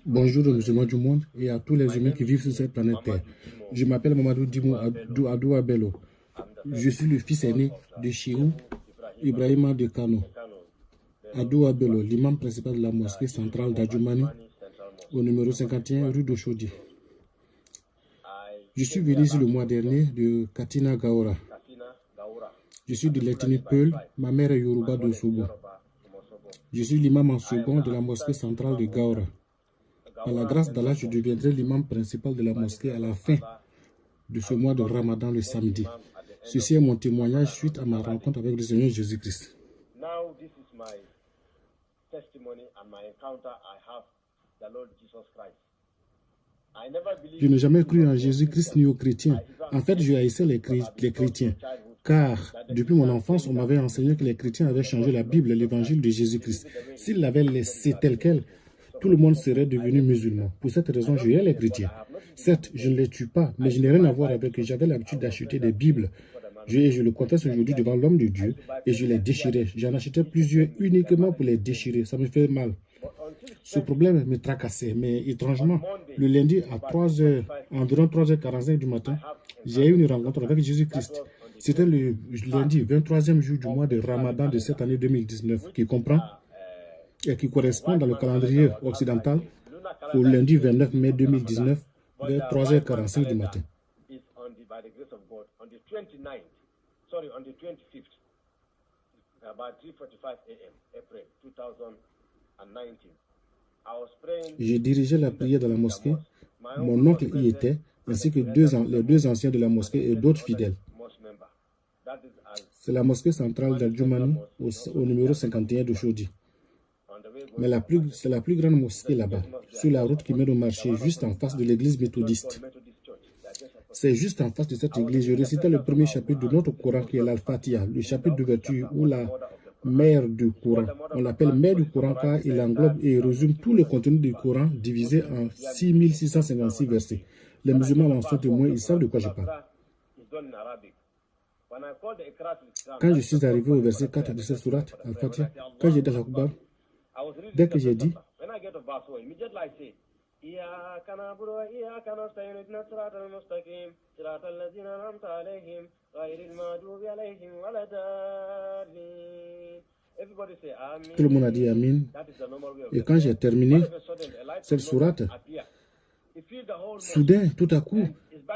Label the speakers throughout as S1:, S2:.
S1: Bonjour aux musulmans du monde et à tous les humains qui vivent sur cette planète Terre. Je m'appelle Mamadou Dimo Adoua Bello. Je suis le fils aîné de Chirou Ibrahima de Kano. Adoua Bello, l'imam principal de la mosquée centrale d'Adjoumani, au numéro 51 rue d'Ochodi. Je suis venu ici le mois dernier de Katina Gaora. Je suis de l'ethnie Peul, ma mère est Yoruba de Sobo. Je suis l'imam en second de la mosquée centrale de Gaora. Par la grâce d'Allah, je deviendrai l'imam principal de la mosquée à la fin de ce mois de Ramadan le samedi. Ceci est mon témoignage suite à ma rencontre avec le Seigneur Jésus-Christ. Je n'ai jamais cru en Jésus-Christ ni aux chrétiens. En fait, je haïssais les chrétiens. Car depuis mon enfance, on m'avait enseigné que les chrétiens avaient changé la Bible, l'évangile de Jésus-Christ. S'ils l'avaient laissé tel quel, tout le monde serait devenu musulman. Pour cette raison, je hais les chrétiens. Certes, je ne les tue pas, mais je n'ai rien à voir avec eux. J'avais l'habitude d'acheter des Bibles. Je le confesse aujourd'hui devant l'homme de Dieu et je les déchirais. J'en achetais plusieurs uniquement pour les déchirer. Ça me fait mal. Ce problème me tracassait, mais étrangement, le lundi à 3h, environ 3h45 du matin, j'ai eu une rencontre avec Jésus-Christ. C'était le lundi, 23e jour du mois de Ramadan de cette année 2019, qui comprend et qui correspond dans le calendrier occidental au lundi 29 mai 2019, vers 3h45 du matin. J'ai dirigé la prière dans la mosquée. Mon oncle y était, ainsi que les deux anciens de la mosquée et d'autres fidèles. C'est la mosquée centrale d'Adjoumani au numéro 51 de Chodi. Mais c'est la plus grande mosquée là-bas, sur la route qui mène au marché, juste en face de l'église méthodiste. C'est juste en face de cette église. Je récitais le premier chapitre de notre Coran qui est l'Al-Fatiha, le chapitre d'ouverture ou la mère du Coran. On l'appelle mère du Coran car il englobe et résume tout le contenu du Coran divisé en 6656 versets. Les musulmans en sont témoins, ils savent de quoi je parle. Quand je suis arrivé au verset 4 de cette sourate, Al-Fatiha, quand j'ai dit Al-Akbar, dès que j'ai dit, tout le monde a dit Amin. Et quand j'ai terminé cette sourate, soudain, tout à coup,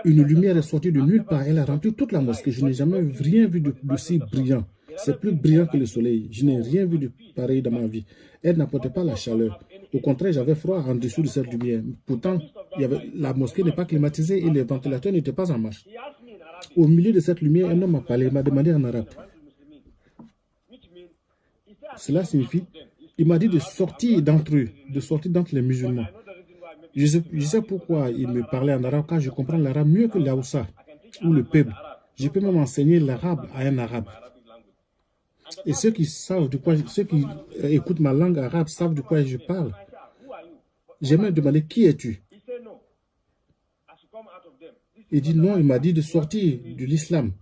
S1: une lumière est sortie de nulle part. Elle a rempli toute la mosquée. Je n'ai jamais rien vu de si brillant. C'est plus brillant que le soleil. Je n'ai rien vu de pareil dans ma vie. Elle n'apportait pas la chaleur. Au contraire, j'avais froid en dessous de cette lumière. Pourtant, la mosquée n'est pas climatisée et les ventilateurs n'étaient pas en marche. Au milieu de cette lumière, un homme m'a parlé. Il m'a demandé en arabe. Cela signifie, il m'a dit de sortir d'entre eux, de sortir d'entre les musulmans. Je sais pourquoi il me parlait en arabe, car je comprends l'arabe mieux que l'Aoussa ou le peuple. Je peux même enseigner l'arabe à un arabe. Et ceux qui écoutent ma langue arabe savent de quoi je parle. J'ai même demandé qui es-tu? Il dit non, il m'a dit de sortir de l'islam.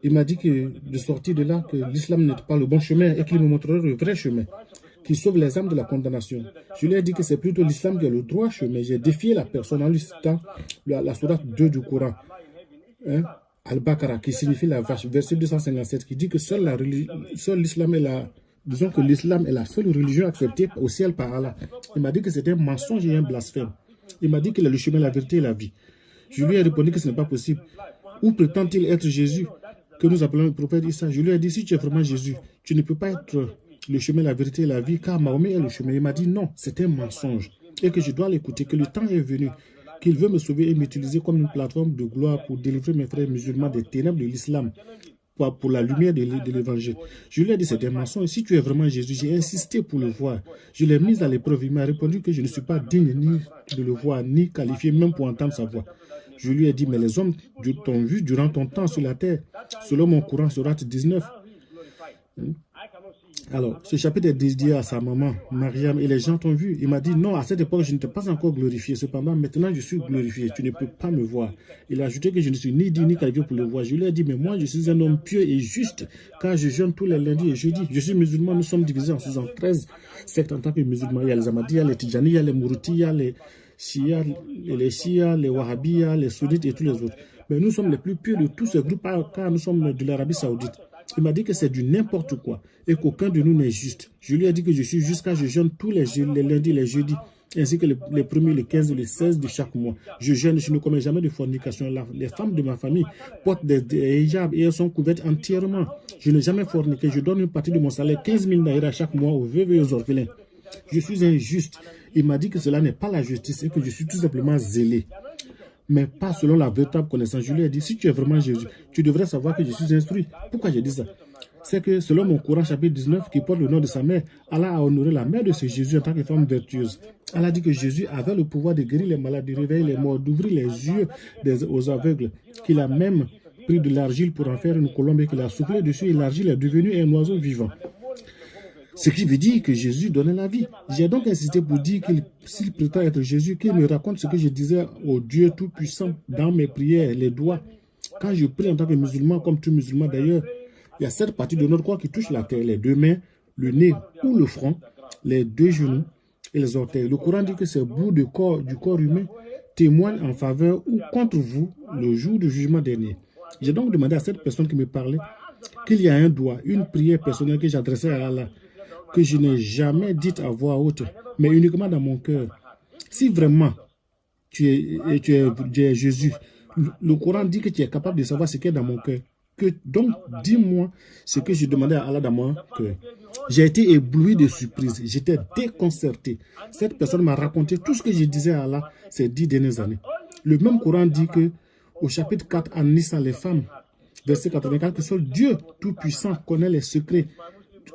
S1: Il m'a dit de sortir de là, que l'islam n'est pas le bon chemin et qu'il me montrerait le vrai chemin, qui sauve les âmes de la condamnation. Je lui ai dit que c'est plutôt l'islam qui est le droit chemin. J'ai défié la personne en lui citant la sourate 2 du Coran, Al-Baqarah, qui signifie la vache, verset 257, qui dit que seul l'islam disons que l'islam est la seule religion acceptée au ciel par Allah. Il m'a dit que c'était un mensonge et un blasphème. Il m'a dit qu'il est le chemin, la vérité et la vie. Je lui ai répondu que ce n'est pas possible. Où prétend-il être Jésus, que nous appelons le prophète Issa? Je lui ai dit, si tu es vraiment Jésus, tu ne peux pas être le chemin, la vérité et la vie, car Mahomet est le chemin. Il m'a dit non, c'est un mensonge et que je dois l'écouter, que le temps est venu, qu'il veut me sauver et m'utiliser comme une plateforme de gloire pour délivrer mes frères musulmans des ténèbres de l'islam, pour la lumière de l'évangile. Je lui ai dit c'est un mensonge. Si tu es vraiment Jésus, j'ai insisté pour le voir. Je l'ai mis à l'épreuve. Il m'a répondu que je ne suis pas digne ni de le voir, ni qualifié même pour entendre sa voix. Je lui ai dit, mais les hommes t'ont vu durant ton temps sur la terre, selon mon Coran, sourate 19. Alors, ce chapitre est dédié à sa maman, Mariam, et les gens t'ont vu. Il m'a dit, non, à cette époque, je n'étais pas encore glorifié. Cependant, maintenant, je suis glorifié. Tu ne peux pas me voir. Il a ajouté que je ne suis ni digne ni qualifié pour le voir. Je lui ai dit, mais moi, je suis un homme pieux et juste, car je jeûne tous les lundis et jeudis. Je suis musulman, nous sommes divisés en 73 sectes en tant que musulmans. Il y a les Ahmadis, il y a les Tidjani, il y a les Mouroutis, il y a les Shia, les Wahhabis, les Sunnites et tous les autres. Mais nous sommes les plus pieux de tous ces groupes, car nous sommes de l'Arabie Saoudite. Il m'a dit que c'est du n'importe quoi et qu'aucun de nous n'est juste. Je lui ai dit que je suis juste car je jeûne tous les lundis, les jeudis, ainsi que les premiers, les 15 et les 16 de chaque mois. Je jeûne, je ne commets jamais de fornication. Les femmes de ma famille portent des hijabs et elles sont couvertes entièrement. Je n'ai jamais forniqué. Je donne une partie de mon salaire, 15 000 naira chaque mois aux veuves et aux orphelins. Je suis injuste. Il m'a dit que cela n'est pas la justice et que je suis tout simplement zélé. Mais pas selon la véritable connaissance. Je lui ai dit, si tu es vraiment Jésus, tu devrais savoir que je suis instruit. Pourquoi j'ai dit ça? C'est que selon mon Coran chapitre 19, qui porte le nom de sa mère, Allah a honoré la mère de ce Jésus en tant que femme vertueuse. Allah dit que Jésus avait le pouvoir de guérir les malades, de réveiller les morts, d'ouvrir les yeux aux aveugles, qu'il a même pris de l'argile pour en faire une colombe et qu'il a soufflé dessus et l'argile est devenue un oiseau vivant. Ce qui veut dire que Jésus donnait la vie. J'ai donc insisté pour dire qu'il, s'il prétend être Jésus, qu'il me raconte ce que je disais au Dieu Tout-Puissant dans mes prières, les doigts. Quand je prie en tant que musulman, comme tout musulman d'ailleurs, il y a cette partie de notre corps qui touche la terre, les deux mains, le nez ou le front, les deux genoux et les orteils. Le Coran dit que ces bouts du corps humain témoignent en faveur ou contre vous le jour du jugement dernier. J'ai donc demandé à cette personne qui me parlait qu'il y a un doigt, une prière personnelle que j'adressais à Allah, que je n'ai jamais dite à voix haute, mais uniquement dans mon cœur. Si vraiment tu es Jésus, le Coran dit que tu es capable de savoir ce qui est dans mon cœur. Donc, dis-moi ce que je demandais à Allah dans mon cœur. J'ai été ébloui de surprise. J'étais déconcerté. Cette personne m'a raconté tout ce que je disais à Allah ces 10 dernières années. Le même Coran dit que, au chapitre 4, en Nissa, les femmes, verset 84, que seul Dieu Tout-Puissant connaît les secrets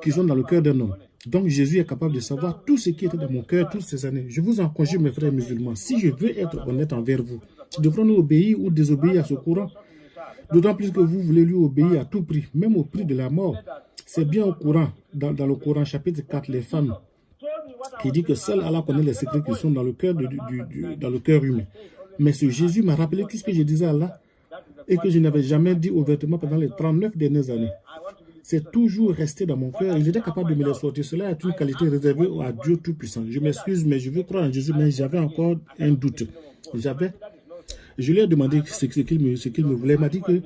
S1: qui sont dans le cœur d'un homme. Donc Jésus est capable de savoir tout ce qui était dans mon cœur toutes ces années. Je vous en conjure, mes frères musulmans, si je veux être honnête envers vous, devrons-nous obéir ou désobéir à ce courant? D'autant plus que vous voulez lui obéir à tout prix, même au prix de la mort. C'est bien au Coran, dans le Coran chapitre 4, les femmes, qui dit que seul Allah connaît les secrets qui sont dans le cœur humain. Mais ce Jésus m'a rappelé tout ce que je disais à Allah et que je n'avais jamais dit ouvertement pendant les 39 dernières années. C'est toujours resté dans mon cœur et j'étais capable de me les sortir. Cela est une qualité réservée à Dieu Tout-Puissant. Je m'excuse, mais je veux croire en Jésus, mais j'avais encore un doute. Je lui ai demandé ce qu'il me voulait. Il m'a dit que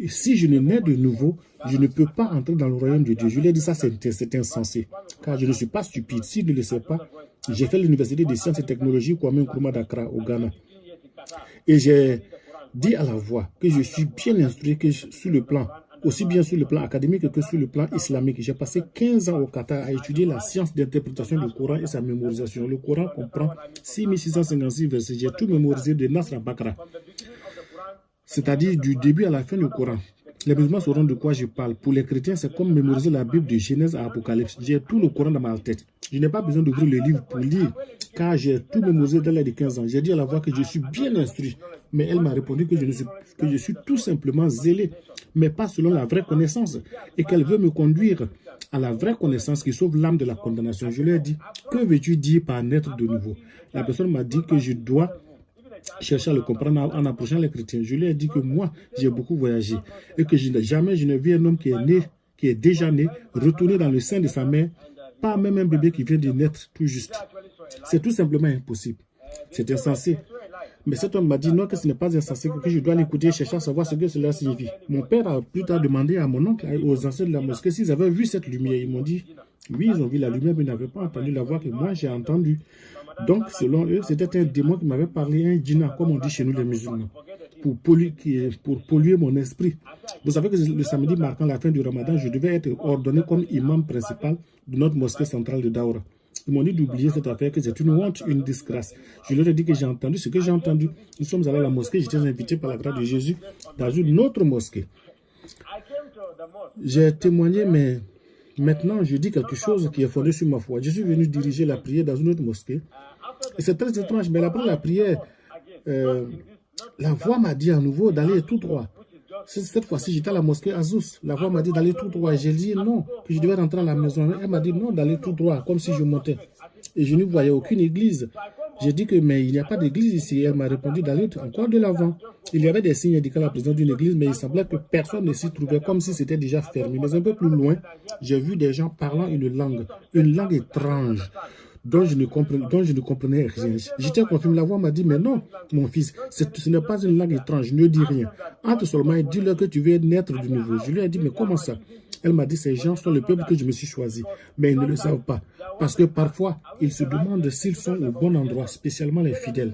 S1: si je ne nais de nouveau, je ne peux pas entrer dans le royaume de Dieu. Je lui ai dit ça, c'est insensé. Car je ne suis pas stupide. S'il ne le sait pas, j'ai fait l'université des sciences et technologies Kwame Nkrumah d'Accra, au Ghana. Et j'ai dit à la voix que je suis bien instruit que sur le plan, aussi bien sur le plan académique que sur le plan islamique. J'ai passé 15 ans au Qatar à étudier la science d'interprétation du Coran et sa mémorisation. Le Coran comprend 6656 versets. J'ai tout mémorisé de Nasr al-Baqarah, c'est-à-dire du début à la fin du Coran. Les musulmans sauront de quoi je parle. Pour les chrétiens, c'est comme mémoriser la Bible de Genèse à Apocalypse. J'ai tout le Coran dans ma tête. Je n'ai pas besoin d'ouvrir le livre pour lire, car j'ai tout mémorisé dès l'âge de 15 ans. J'ai dit à la voix que je suis bien instruit, mais elle m'a répondu que je suis tout simplement zélé, mais pas selon la vraie connaissance, et qu'elle veut me conduire à la vraie connaissance qui sauve l'âme de la condamnation. Je lui ai dit, que veux-tu dire par naître de nouveau? La personne m'a dit que je dois chercher à le comprendre en approchant les chrétiens. Je lui ai dit que moi, j'ai beaucoup voyagé et que jamais je n'ai vu un homme qui est déjà né, retourner dans le sein de sa mère, pas même un bébé qui vient de naître tout juste. C'est tout simplement impossible. C'est insensé. Mais cet homme m'a dit non, que ce n'est pas insensé, que je dois l'écouter et chercher à savoir ce que cela signifie. Mon père a plus tard demandé à mon oncle, aux anciens de la mosquée, s'ils avaient vu cette lumière. Ils m'ont dit, oui, ils ont vu la lumière, mais ils n'avaient pas entendu la voix que moi j'ai entendue. Donc, selon eux, c'était un démon qui m'avait parlé, un djinna, comme on dit chez nous les musulmans, pour polluer mon esprit. Vous savez que le samedi marquant la fin du Ramadan, je devais être ordonné comme imam principal de notre mosquée centrale de Daoura. Ils m'ont dit d'oublier cette affaire, que c'est une honte, une disgrâce. Je leur ai dit que j'ai entendu ce que j'ai entendu. Nous sommes allés à la mosquée, j'étais invité par la grâce de Jésus dans une autre mosquée. J'ai témoigné, mais maintenant je dis quelque chose qui est fondé sur ma foi. Je suis venu diriger la prière dans une autre mosquée. Et c'est très étrange, mais après la prière, la voix m'a dit à nouveau d'aller tout droit. Cette fois-ci, j'étais à la mosquée Azous. La voix m'a dit d'aller tout droit. J'ai dit non, que je devais rentrer à la maison. Elle m'a dit non, d'aller tout droit, comme si je montais. Et je ne voyais aucune église. J'ai dit que mais il n'y a pas d'église ici. Elle m'a répondu d'aller encore de l'avant. Il y avait des signes indiquant la présence d'une église, mais il semblait que personne ne s'y trouvait, comme si c'était déjà fermé. Mais un peu plus loin, j'ai vu des gens parlant une langue étrange, dont je ne comprenais rien. J'étais confus. La voix m'a dit, mais non, mon fils, ce n'est pas une langue étrange, ne dis rien. Entre seulement et dis-leur que tu veux naître de nouveau. Je lui ai dit, mais comment ça? Elle m'a dit, ces gens sont le peuple que je me suis choisi. Mais ils ne le savent pas. Parce que parfois, ils se demandent s'ils sont au bon endroit, spécialement les fidèles.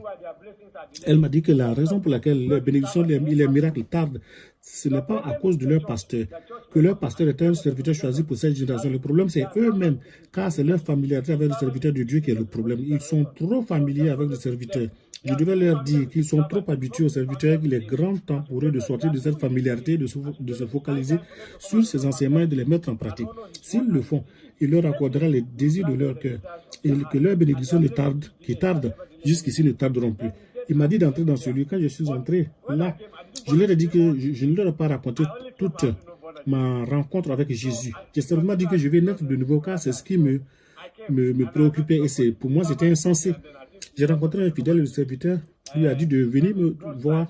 S1: Elle m'a dit que la raison pour laquelle les bénédictions et les miracles tardent, ce n'est pas à cause de leur pasteur, que leur pasteur est un serviteur choisi pour cette génération. Le problème, c'est eux-mêmes, car c'est leur familiarité avec le serviteur de Dieu qui est le problème. Ils sont trop familiers avec le serviteur. Je devais leur dire qu'ils sont trop habitués au serviteur, qu'il est grand temps pour eux de sortir de cette familiarité, de se focaliser sur ces enseignements et de les mettre en pratique. S'ils le font, il leur accordera les désirs de leur cœur et que leurs bénédictions qui tardent jusqu'ici ne tarderont plus. Il m'a dit d'entrer dans ce lieu. Quand je suis entré là, je leur ai dit que je ne leur ai pas raconté toute ma rencontre avec Jésus. J'ai simplement dit que je vais naître de nouveau car c'est ce qui me préoccupait et pour moi c'était insensé. J'ai rencontré un fidèle serviteur, il lui a dit de venir me voir.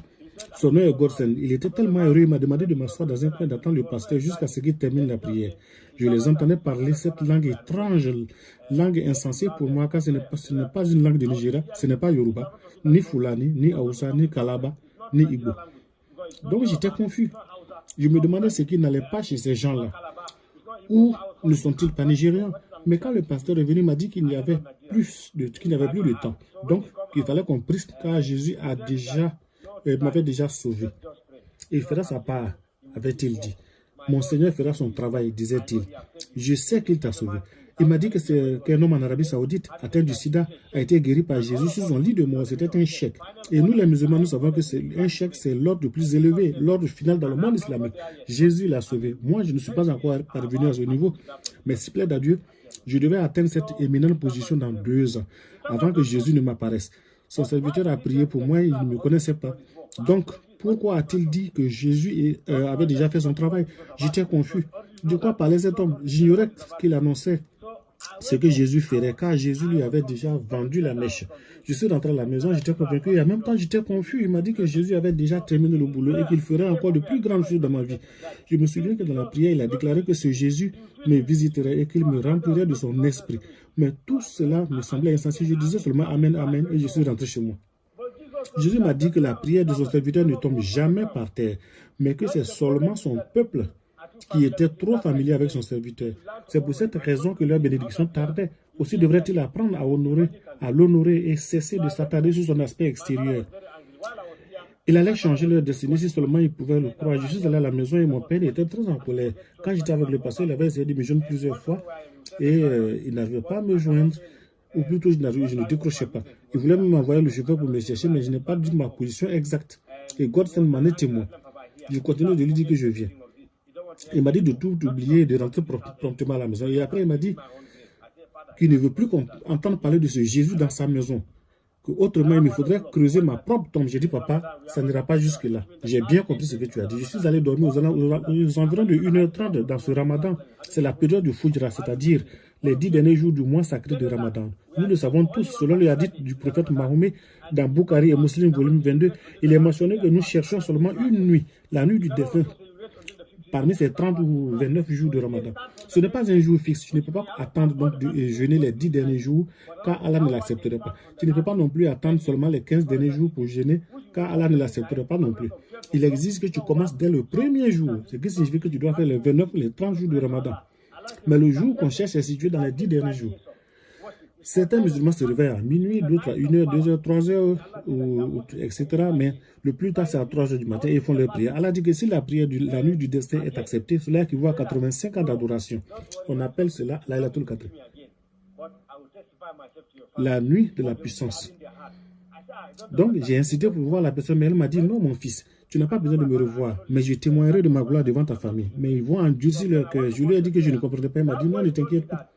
S1: Son nom est Gorsen. Il était tellement heureux, il m'a demandé de m'asseoir dans un coin d'attendre le pasteur jusqu'à ce qu'il termine la prière. Je les entendais parler cette langue étrange, langue insensée pour moi, car ce n'est pas une langue de Nigeria, ce n'est pas Yoruba, ni Fulani, ni Hausa, ni Kalaba, ni Igbo. Donc j'étais confus. Je me demandais ce qui n'allait pas chez ces gens-là. Ou ne sont-ils pas nigérians? Mais quand le pasteur est venu, il m'a dit qu'il n'y avait plus de temps. Donc, il fallait qu'on prie car Jésus m'avait déjà sauvé. Il fera sa part, avait-il dit. Mon Seigneur fera son travail, disait-il. Je sais qu'il t'a sauvé. Il m'a dit qu'un homme en Arabie Saoudite, atteint du sida, a été guéri par Jésus sur son lit de mort. C'était un chèque. Et nous, les musulmans, nous savons que un chèque, c'est l'ordre le plus élevé, l'ordre final dans le monde islamique. Jésus l'a sauvé. Moi, je ne suis pas encore parvenu à ce niveau. Mais s'il plaît à Dieu, je devais atteindre cette éminente position dans 2 ans, avant que Jésus ne m'apparaisse. Son serviteur a prié pour moi, il ne me connaissait pas. Donc, pourquoi a-t-il dit que Jésus avait déjà fait son travail? J'étais confus. De quoi parlait cet homme? J'ignorais qu'il annonçait ce que Jésus ferait, car Jésus lui avait déjà vendu la mèche. Je suis rentré à la maison, j'étais convaincu, et en même temps j'étais confus. Il m'a dit que Jésus avait déjà terminé le boulot et qu'il ferait encore de plus grandes choses dans ma vie. Je me souviens que dans la prière, il a déclaré que ce Jésus me visiterait et qu'il me remplirait de son esprit. Mais tout cela me semblait insensé. Je disais seulement Amen, Amen, et je suis rentré chez moi. Jésus m'a dit que la prière de son serviteur ne tombe jamais par terre, mais que c'est seulement son peuple qui était trop familier avec son serviteur. C'est pour cette raison que leur bénédiction tardait. Aussi devrait-il apprendre à l'honorer et cesser de s'attarder sur son aspect extérieur. Il allait changer leur destinée si seulement il pouvait le croire. Je suis allé à la maison et mon père était très en colère. Quand j'étais avec le pasteur, il avait essayé de me joindre plusieurs fois et il n'arrivait pas à me joindre. Ou plutôt, je ne décrochais pas. Il voulait même m'envoyer le chauffeur pour me chercher, mais je n'ai pas dit ma position exacte. Et Godson m'en est témoin. Je continue de lui dire que je viens. Il m'a dit de tout oublier et de rentrer promptement à la maison. Et après, il m'a dit qu'il ne veut plus entendre parler de ce Jésus dans sa maison. Que autrement, il me faudrait creuser ma propre tombe. J'ai dit, papa, ça n'ira pas jusque-là. J'ai bien compris ce que tu as dit. Je suis allé dormir aux environs de 1h30 dans ce ramadan. C'est la période du Fujra, c'est-à-dire les 10 derniers jours du mois sacré de Ramadan. Nous le savons tous, selon le hadith du prophète Mahomet, dans Bukhari et Muslim, volume 22, il est mentionné que nous cherchons seulement une nuit, la nuit du défunt, parmi ces 30 ou 29 jours de Ramadan. Ce n'est pas un jour fixe. Tu ne peux pas attendre donc de jeûner les 10 derniers jours, car Allah ne l'accepterait pas. Tu ne peux pas non plus attendre seulement les 15 derniers jours pour jeûner, car Allah ne l'accepterait pas non plus. Il exige que tu commences dès le premier jour, ce qui signifie que tu dois faire les 29 ou les 30 jours de Ramadan. Mais le jour qu'on cherche est situé dans les 10 derniers jours. Certains musulmans se réveillent à minuit, d'autres à 1h, 2h, 3h, etc. Mais le plus tard, c'est à 3h du matin et ils font leur prière. Allah dit que si la prière de la nuit du destin est acceptée, cela équivaut à 85 ans d'adoration. On appelle cela Laylatul Qadr. La nuit de la puissance. Donc, j'ai incité pour voir la personne, mais elle m'a dit, non, mon fils, tu n'as pas besoin de me revoir, mais je témoignerai de ma gloire devant ta famille. Mais ils vont endurcir leur cœur. Je lui ai dit que je ne comprenais pas. Il m'a dit, non, ne t'inquiète pas.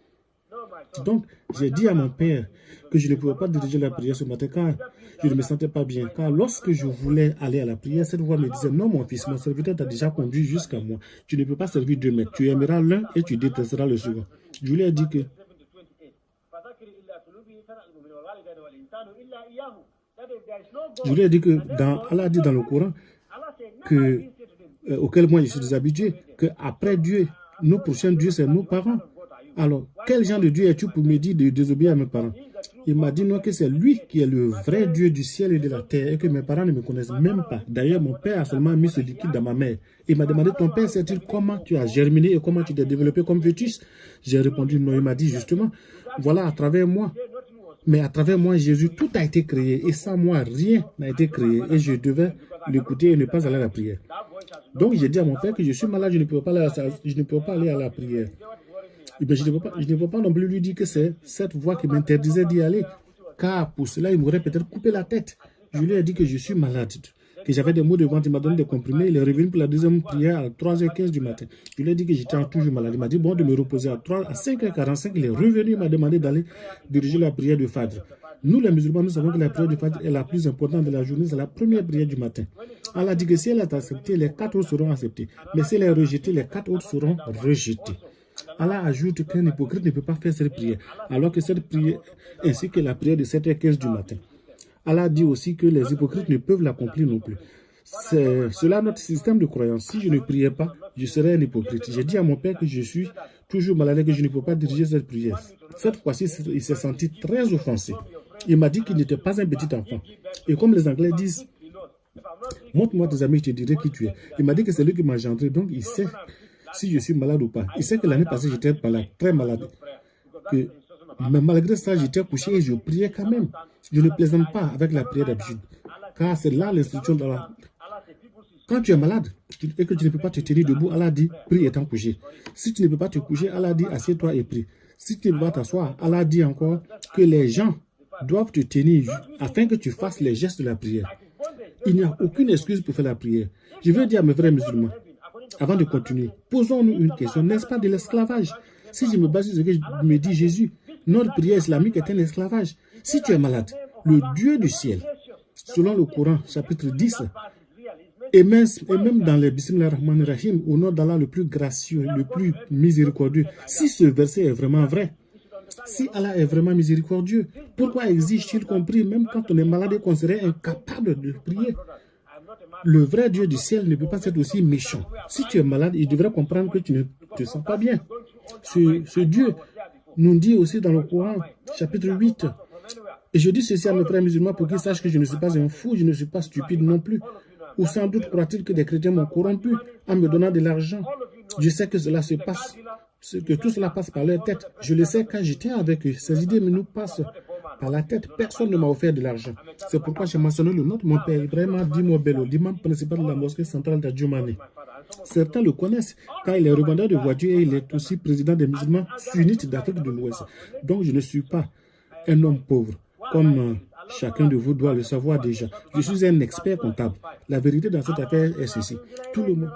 S1: Donc, j'ai dit à mon père que je ne pouvais pas diriger la prière ce matin car je ne me sentais pas bien. Car lorsque je voulais aller à la prière, cette voix me disait, non mon fils, mon serviteur t'a déjà conduit jusqu'à moi. Tu ne peux pas servir deux maîtres. Tu aimeras l'un et tu détesteras le second. Je lui ai dit que Allah dit dans le Coran que, auquel moi je suis déshabitué, que après Dieu, nos prochains dieux, c'est nos parents. Alors, quel genre de Dieu es-tu pour me dire de désobéir à mes parents? Il m'a dit non, que c'est lui qui est le vrai Dieu du ciel et de la terre et que mes parents ne me connaissent même pas. D'ailleurs, mon père a seulement mis ce liquide dans ma mère. Il m'a demandé, ton père sait-il comment tu as germiné et comment tu t'es développé comme fœtus? J'ai répondu non. Il m'a dit justement, voilà, à travers moi. Mais à travers moi, Jésus, tout a été créé. Et sans moi, rien n'a été créé. Et je devais l'écouter et ne pas aller à la prière. Donc, j'ai dit à mon père que je suis malade, je ne peux pas aller à la prière. Et bien, je ne peux pas non plus lui dire que c'est cette voix qui m'interdisait d'y aller. Car pour cela, il m'aurait peut-être coupé la tête. Je lui ai dit que je suis malade, que j'avais des maux de ventre. Il m'a donné des comprimés. Il est revenu pour la deuxième prière à 3h15 du matin. Je lui ai dit que j'étais toujours malade. Il m'a dit bon de me reposer à 5h45. Il est revenu. Il m'a demandé d'aller diriger la prière de Fajr. Nous, les musulmans, nous savons que la prière de Fajr est la plus importante de la journée. C'est la première prière du matin. Allah dit que si elle est acceptée, les 4 autres seront acceptées. Mais si elle est rejetée, les 4 autres seront rejetées. Allah ajoute qu'un hypocrite ne peut pas faire cette prière, alors que cette prière, ainsi que la prière de 7h15 du matin. Allah dit aussi que les hypocrites ne peuvent l'accomplir non plus. C'est cela notre système de croyance. Si je ne priais pas, je serais un hypocrite. J'ai dit à mon père que je suis toujours malade et que je ne peux pas diriger cette prière. Cette fois-ci, il s'est senti très offensé. Il m'a dit qu'il n'était pas un petit enfant. Et comme les Anglais disent, montre-moi tes amis, je te dirai qui tu es. Il m'a dit que c'est lui qui m'a engendré, donc il sait si je suis malade ou pas. Il sait que l'année passée, j'étais malade, très malade. Mais malgré ça, j'étais couché et je priais quand même. Je ne plaisante pas avec la prière d'habitude. Car c'est là l'instruction d'Allah. Quand tu es malade et que tu ne peux pas te tenir debout, Allah dit, prie étant couché. Si tu ne peux pas te coucher, Allah dit, assieds-toi et prie. Si tu ne peux pas t'asseoir, Allah dit encore que les gens doivent te tenir afin que tu fasses les gestes de la prière. Il n'y a aucune excuse pour faire la prière. Je veux dire à mes frères musulmans, avant de continuer, posons-nous une question. N'est-ce pas de l'esclavage? Si je me base sur ce que me dit Jésus, notre prière islamique est un esclavage. Si tu es malade, le Dieu du ciel, selon le Coran, chapitre 10, et même dans les Bismillah Rahman Rahim, au nom d'Allah le plus gracieux, le plus miséricordieux, si ce verset est vraiment vrai, si Allah est vraiment miséricordieux, pourquoi exige-t-il qu'on prie même quand on est malade et qu'on serait incapable de prier? Le vrai Dieu du ciel ne peut pas être aussi méchant. Si tu es malade, il devrait comprendre que tu ne te sens pas bien. Ce Dieu nous dit aussi dans le Coran, chapitre 8, et je dis ceci à mes frères musulmans pour qu'ils sachent que je ne suis pas un fou, je ne suis pas stupide non plus. Ou sans doute croit-il que des chrétiens m'ont corrompu en me donnant de l'argent. Je sais que cela se passe, que tout cela passe par leur tête. Je le sais quand j'étais avec eux. Ces idées nous passent par la tête. Personne ne m'a offert de l'argent. C'est pourquoi j'ai mentionné le nom de mon père, Ibrahima Dimo Bello, l'imam principal de la mosquée centrale d'Adjoumani. Certains le connaissent car il est revendeur de voitures et il est aussi président des musulmans sunnites d'Afrique de l'Ouest. Donc je ne suis pas un homme pauvre, comme chacun de vous doit le savoir déjà. Je suis un expert comptable. La vérité dans cette affaire est ceci. Tout le monde...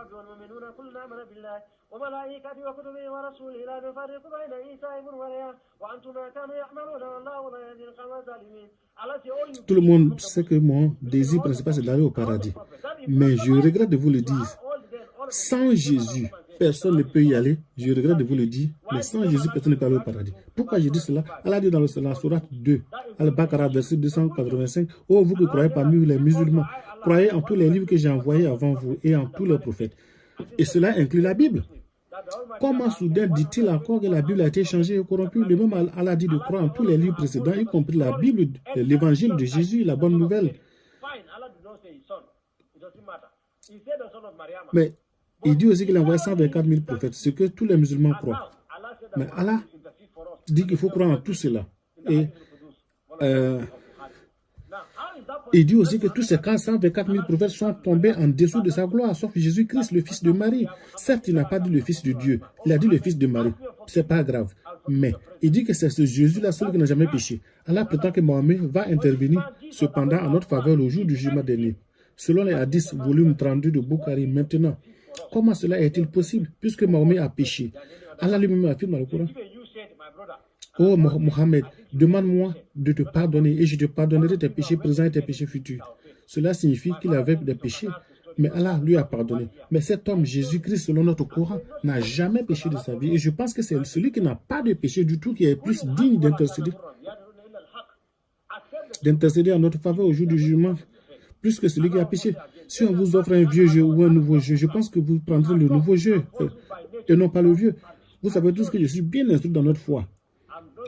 S1: Tout le monde sait que mon désir principal c'est d'aller au paradis. Mais je regrette de vous le dire. Sans Jésus, personne ne peut y aller. Je regrette de vous le dire. Mais sans Jésus, personne ne peut aller au paradis. Pourquoi je dis cela? Allah dit dans la sourate 2, Al-Baqarah, verset 285, « Oh, vous qui croyez parmi les musulmans, croyez en tous les livres que j'ai envoyés avant vous et en tous les prophètes. » Et cela inclut la Bible. Comment soudain dit-il encore que la Bible a été changée et corrompue? Le même Allah dit de croire en tous les livres précédents, y compris la Bible, l'évangile de Jésus, la bonne nouvelle. Mais il dit aussi qu'il a envoyé 124 000 prophètes, ce que tous les musulmans croient. Mais Allah dit qu'il faut croire en tout cela. Et il dit aussi que tous ces 124 000 prophètes sont tombés en dessous de sa gloire, sauf Jésus-Christ, le fils de Marie. Certes, il n'a pas dit le fils de Dieu, il a dit le fils de Marie. C'est pas grave. Mais il dit que c'est ce Jésus-là seul qui n'a jamais péché. Allah prétend que Mohammed va intervenir cependant en notre faveur le jour du jugement dernier. Selon les hadiths, volume 32 de Bukhari. Maintenant, comment cela est-il possible puisque Mahomet a péché? Allah lui-même affirme dans le Coran. Oh Mohammed, demande-moi de te pardonner et je te pardonnerai tes péchés présents et tes péchés futurs. Cela signifie qu'il avait des péchés, mais Allah lui a pardonné. Mais cet homme, Jésus-Christ, selon notre Coran, n'a jamais péché de sa vie. Et je pense que c'est celui qui n'a pas de péché du tout qui est plus digne d'intercéder en notre faveur au jour du jugement, plus que celui qui a péché. Si on vous offre un vieux jeu ou un nouveau jeu, je pense que vous prendrez le nouveau jeu et non pas le vieux. Vous savez tous que je suis bien instruit dans notre foi.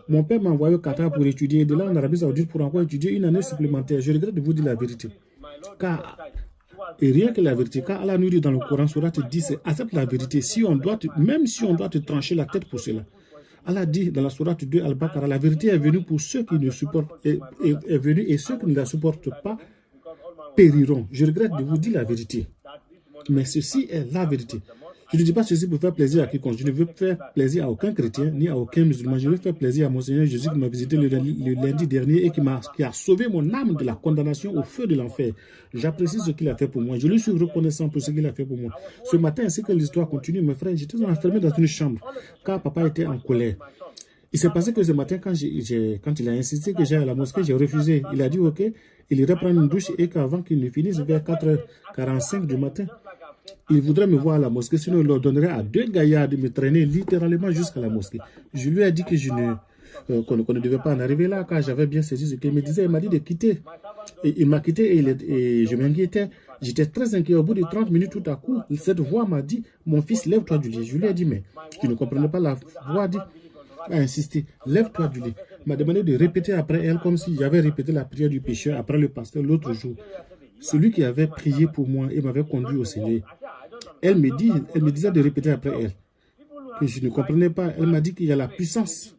S1: Mon père m'a envoyé au Qatar pour étudier et de là en Arabie Saoudite pour encore étudier une année supplémentaire. Je regrette de vous dire la vérité. Et rien que la vérité, car Allah nous dit dans le Coran, Surah te dit, c'est accepte la vérité, même si on doit te trancher la tête pour cela. Allah dit dans la Surah 2 Al-Baqarah, la vérité est venue pour ceux qui ne supportent, est venue et ceux qui ne la supportent pas périront. Je regrette de vous dire la vérité. Mais ceci est la vérité. Je ne dis pas ceci pour faire plaisir à quiconque. Je ne veux faire plaisir à aucun chrétien ni à aucun musulman. Je veux faire plaisir à mon Seigneur Jésus qui m'a visité le lundi dernier et qui a sauvé mon âme de la condamnation au feu de l'enfer. J'apprécie ce qu'il a fait pour moi. Je lui suis reconnaissant pour ce qu'il a fait pour moi. Ce matin, ainsi que l'histoire continue, mes frères, j'étais enfermé dans une chambre car papa était en colère. Il s'est passé que ce matin, quand il a insisté que j'aille à la mosquée, j'ai refusé. Il a dit OK, il irait prendre une douche et qu'avant qu'il ne finisse, vers 4h45 du matin, il voudrait me voir à la mosquée, sinon il leur donnerait à 2 gaillards de me traîner littéralement jusqu'à la mosquée. Je lui ai dit que qu'on ne devait pas en arriver là, car j'avais bien saisi ce qu'il me disait. Il m'a dit de quitter. Et il m'a quitté et je m'inquiétais. J'étais très inquiet. Au bout de 30 minutes, tout à coup, cette voix m'a dit, mon fils, lève-toi du lit. Je lui ai dit, mais tu ne comprenais pas la voix, a insisté, lève-toi du lit. Il m'a demandé de répéter après elle, comme si j'avais répété la prière du pécheur après le pasteur l'autre jour. Celui qui avait prié pour moi et m'avait conduit au Seigneur. Elle me disait de répéter après elle, que je ne comprenais pas. Elle m'a dit qu'il y a la puissance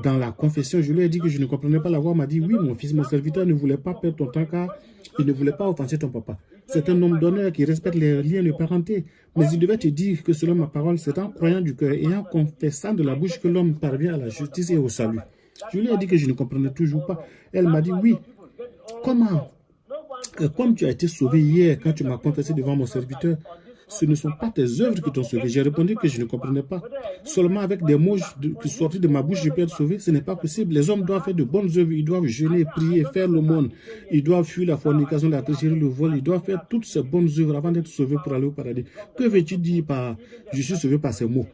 S1: dans la confession. Je lui ai dit que je ne comprenais pas la voix. Elle m'a dit, oui, mon fils, mon serviteur ne voulait pas perdre ton temps car il ne voulait pas offenser ton papa. C'est un homme d'honneur qui respecte les liens de parenté. Mais il devait te dire que selon ma parole, c'est en croyant du cœur et en confessant de la bouche que l'homme parvient à la justice et au salut. Je lui ai dit que je ne comprenais toujours pas. Elle m'a dit, oui, comment? Comme tu as été sauvé hier quand tu m'as confessé devant mon serviteur, ce ne sont pas tes œuvres qui t'ont sauvé. J'ai répondu que je ne comprenais pas. Seulement avec des mots qui sortent de ma bouche, je peux être sauvé. Ce n'est pas possible. Les hommes doivent faire de bonnes œuvres. Ils doivent jeûner, prier, faire l'aumône. Ils doivent fuir la fornication, la tricherie, le vol. Ils doivent faire toutes ces bonnes œuvres avant d'être sauvés pour aller au paradis. Que veux-tu dire par « je suis sauvé par ces mots »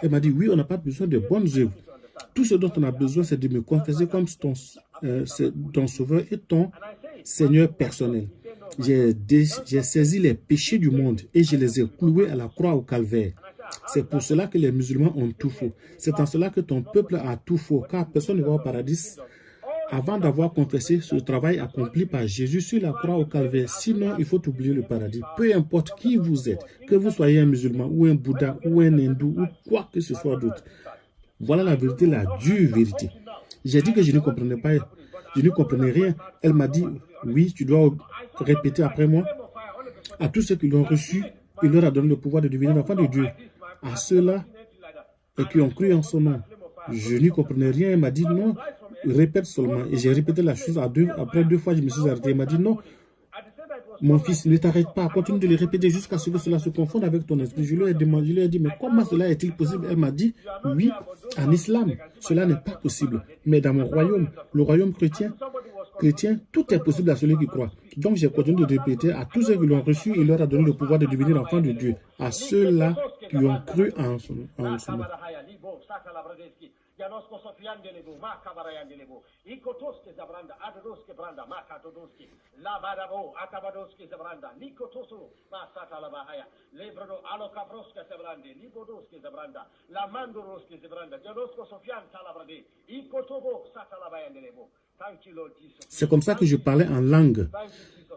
S1: Elle m'a dit « oui, on n'a pas besoin de bonnes œuvres. Tout ce dont on a besoin, c'est de me confesser comme ton sauveur et ton Seigneur personnel. J'ai saisi les péchés du monde et je les ai cloués à la croix au calvaire. C'est pour cela que les musulmans ont tout faux. C'est en cela que ton peuple a tout faux, car personne ne va au paradis avant d'avoir confessé ce travail accompli par Jésus sur la croix au calvaire. Sinon, il faut oublier le paradis. Peu importe qui vous êtes, que vous soyez un musulman ou un bouddha ou un hindou ou quoi que ce soit d'autre. Voilà la vérité, la dure vérité. J'ai dit que je ne comprenais pas, je ne comprenais rien. Elle m'a dit, oui, tu dois répéter après moi. À tous ceux qui l'ont reçu, il leur a donné le pouvoir de devenir enfants de Dieu. À ceux-là qui ont cru en son nom. Je n'y comprenais rien. Elle m'a dit non, répète seulement. Et j'ai répété la chose après 2 fois, je me suis arrêté. Elle m'a dit non, mon fils, ne t'arrête pas, continue de le répéter jusqu'à ce que cela se confonde avec ton esprit. Je lui ai demandé, je lui ai dit, mais comment cela est-il possible? Elle m'a dit, oui, en islam, cela n'est pas possible. Mais dans mon royaume, le royaume chrétien, tout est possible à celui qui croit. Donc j'ai continué de répéter à tous ceux qui l'ont reçu, il leur a donné le pouvoir de devenir enfants de Dieu. À ceux-là qui ont cru en son nom. C'est comme ça que je parlais en langue.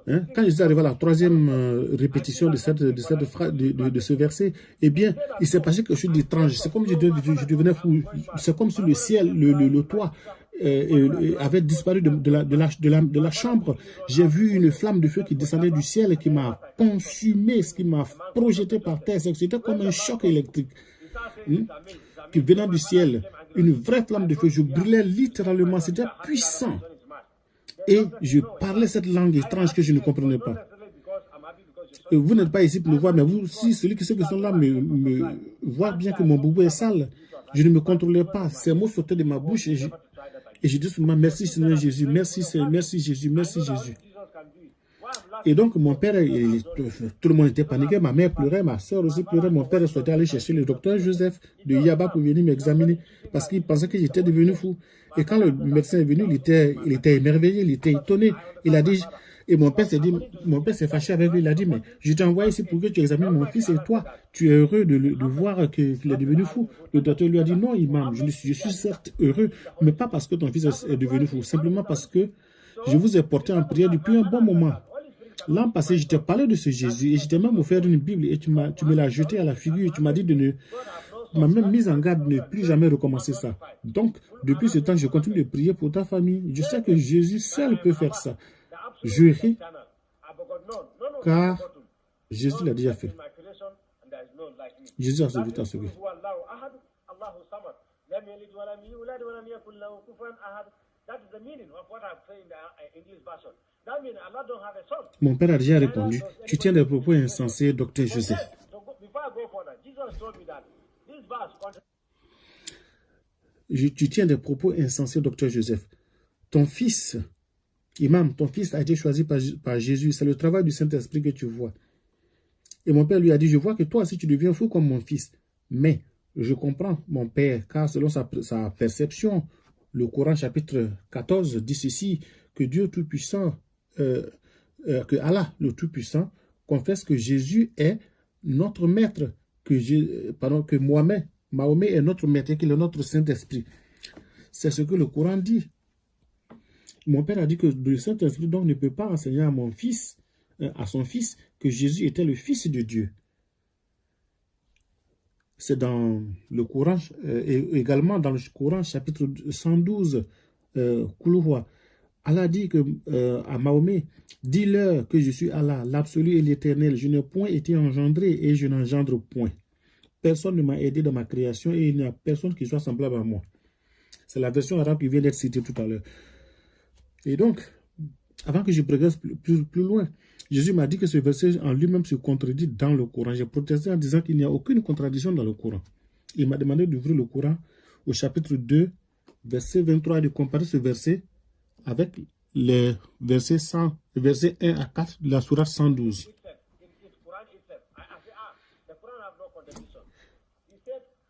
S1: Hein? Quand je suis arrivé à la 3e répétition de ce verset, eh bien, il s'est passé quelque chose d'étrange. C'est comme je devenais fou. C'est comme si le ciel, le toit avait disparu de la chambre. J'ai vu une flamme de feu qui descendait du ciel et qui m'a consumé, ce qui m'a projeté par terre. C'était comme un choc électrique qui venait du ciel. Une vraie flamme de feu. Je brûlais littéralement. C'était puissant. Et je parlais cette langue étrange que je ne comprenais pas. Et vous n'êtes pas ici pour me voir, mais vous aussi, ceux qui sont là me voient bien que mon boubou est sale. Je ne me contrôlais pas. Ces mots sautaient de ma bouche et je dis seulement merci Seigneur Jésus, merci Jésus, merci Jésus. Et donc mon père, tout le monde était paniqué, ma mère pleurait, ma soeur aussi pleurait, mon père souhaitait aller chercher le docteur Joseph de Yaba pour venir m'examiner parce qu'il pensait que j'étais devenu fou. Et quand le médecin est venu, il était émerveillé, il était étonné. Il a dit, et mon père s'est fâché avec lui, il a dit, mais je t'ai envoyé ici pour que tu examines mon fils et toi, tu es heureux de voir qu'il est devenu fou. Le docteur lui a dit, non, imam, je suis certes heureux, mais pas parce que ton fils est devenu fou, simplement parce que je vous ai porté en prière depuis un bon moment. L'an passé, je t'ai parlé de ce Jésus et je t'ai même offert une Bible et tu me l'as jeté à la figure. Tu m'as dit tu m'as même mise en garde de ne plus jamais recommencer ça. Donc, depuis ce temps, je continue de prier pour ta famille. Je sais que Jésus seul peut faire ça. Je ris car Jésus l'a déjà fait. Jésus a sauvé ta sauvé. Mon père a déjà répondu, tu tiens des propos insensés, docteur Joseph. Tu tiens des propos insensés, docteur Joseph. Ton fils, imam, ton fils a été choisi par Jésus. C'est le travail du Saint-Esprit que tu vois. Et mon père lui a dit, je vois que toi aussi tu deviens fou comme mon fils. Mais je comprends mon père, car selon sa perception, le Coran chapitre 14 dit ceci, que Dieu Tout-Puissant, que Allah le Tout-Puissant confesse que Jésus est notre maître, que Mahomet est notre maître et qu'il est notre Saint-Esprit. C'est ce que le Coran dit. Mon père a dit que le Saint-Esprit donc ne peut pas enseigner à mon fils, à son fils, que Jésus était le Fils de Dieu. C'est dans le Coran, et également dans le Coran chapitre 112, Koulouwa. Allah dit à Mahomet, dis-leur que je suis Allah, l'absolu et l'éternel. Je n'ai point été engendré et je n'engendre point. Personne ne m'a aidé dans ma création et il n'y a personne qui soit semblable à moi. C'est la version arabe qui vient d'être citée tout à l'heure. Et donc, avant que je progresse plus loin, Jésus m'a dit que ce verset en lui-même se contredit dans le Coran. J'ai protesté en disant qu'il n'y a aucune contradiction dans le Coran. Il m'a demandé d'ouvrir le Coran au chapitre 2, verset 23, et de comparer ce verset avec les versets 1 à 4 de la sourate 112.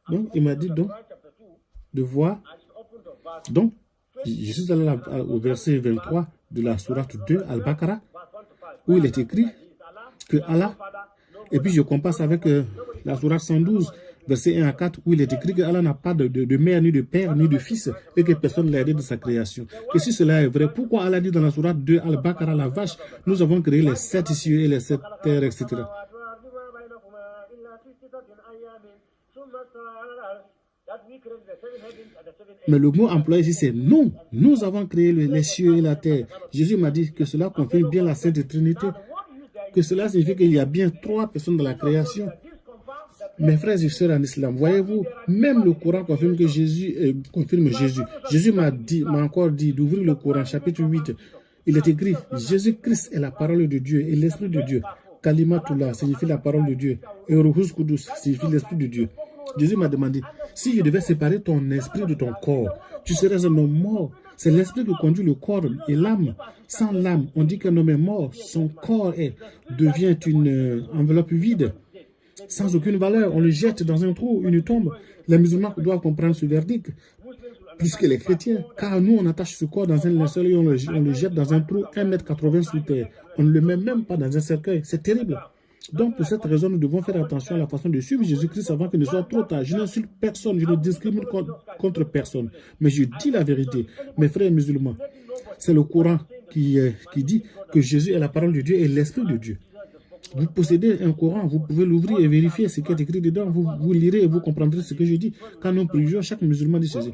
S1: Donc, il m'a dit donc de voir. Donc, je suis allé au verset 23 de la sourate 2, Al-Baqarah, où il est écrit que Allah, et puis je compare avec la sourate 112, verset 1 à 4, où il est écrit que Allah n'a pas de mère, ni de père, ni de fils, et que personne ne l'a aidé de sa création. Et si cela est vrai, pourquoi Allah dit dans la sourate 2, Al-Baqarah, la vache, nous avons créé les 7 cieux et les 7 terres, etc. Mais le mot employé ici, c'est non. Nous avons créé les cieux et la terre. Jésus m'a dit que cela confirme bien la Sainte Trinité. Que cela signifie qu'il y a bien 3 personnes dans la création. Mes frères et sœurs en islam, voyez-vous, même le Coran confirme que confirme Jésus. Jésus m'a encore dit d'ouvrir le Coran, chapitre 8. Il est écrit, Jésus-Christ est la parole de Dieu et l'Esprit de Dieu. Kalimatullah signifie la parole de Dieu. Et Ruhus Kudus signifie l'Esprit de Dieu. Jésus m'a demandé, si je devais séparer ton esprit de ton corps, tu serais un homme mort. C'est l'esprit qui conduit le corps et l'âme. Sans l'âme, on dit qu'un homme est mort. Son corps devient une enveloppe vide, sans aucune valeur. On le jette dans un trou, une tombe. Les musulmans doivent comprendre ce verdict, plus que les chrétiens. Car nous, on attache ce corps dans un linceul et on le jette dans un trou 1,80 m sous terre. On ne le met même pas dans un cercueil. C'est terrible. Donc, pour cette raison, nous devons faire attention à la façon de suivre Jésus-Christ avant qu'il ne soit trop tard. Je n'insulte personne, je ne discrimine contre personne. Mais je dis la vérité. Mes frères musulmans, c'est le Coran qui dit que Jésus est la parole de Dieu et l'Esprit de Dieu. Vous possédez un Coran, vous pouvez l'ouvrir et vérifier ce qui est écrit dedans. Vous lirez et vous comprendrez ce que je dis. Quand nous prions, chaque musulman dit ceci.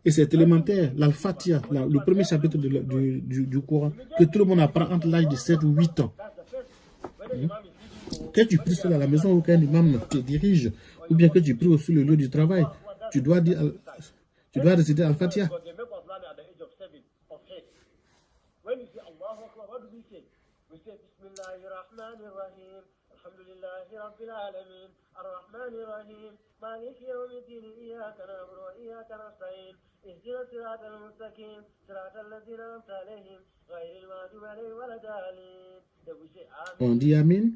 S1: Et c'est élémentaire, l'Al-Fatiha, le premier chapitre du Coran, que tout le monde apprend entre l'âge de 7 ou 8 ans. Que tu pries seul à la maison ou qu'un imam te dirige, ou bien que tu pries sur le lieu du travail, tu dois réciter Al-Fatiha. On dit Amen,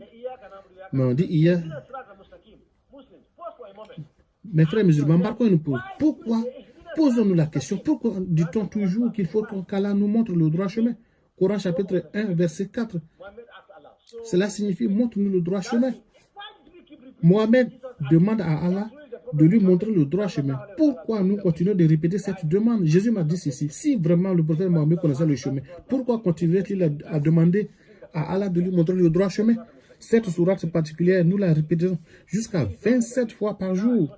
S1: mais on dit hier. Mes frères musulmans, marquons une pause. Pourquoi posons-nous la question? Pourquoi dit-on toujours qu'il faut qu'Allah nous montre le droit chemin? Coran chapitre 1, verset 4. Cela signifie montre-nous le droit chemin. Mohamed demande à Allah de lui montrer le droit chemin. Pourquoi nous continuons de répéter cette demande? Jésus m'a dit ceci. Si vraiment le prophète Mohamed connaissait le chemin, pourquoi continuerait-il à demander à Allah de lui montrer le droit chemin? Cette sourate particulière, nous la répétons jusqu'à 27 fois par jour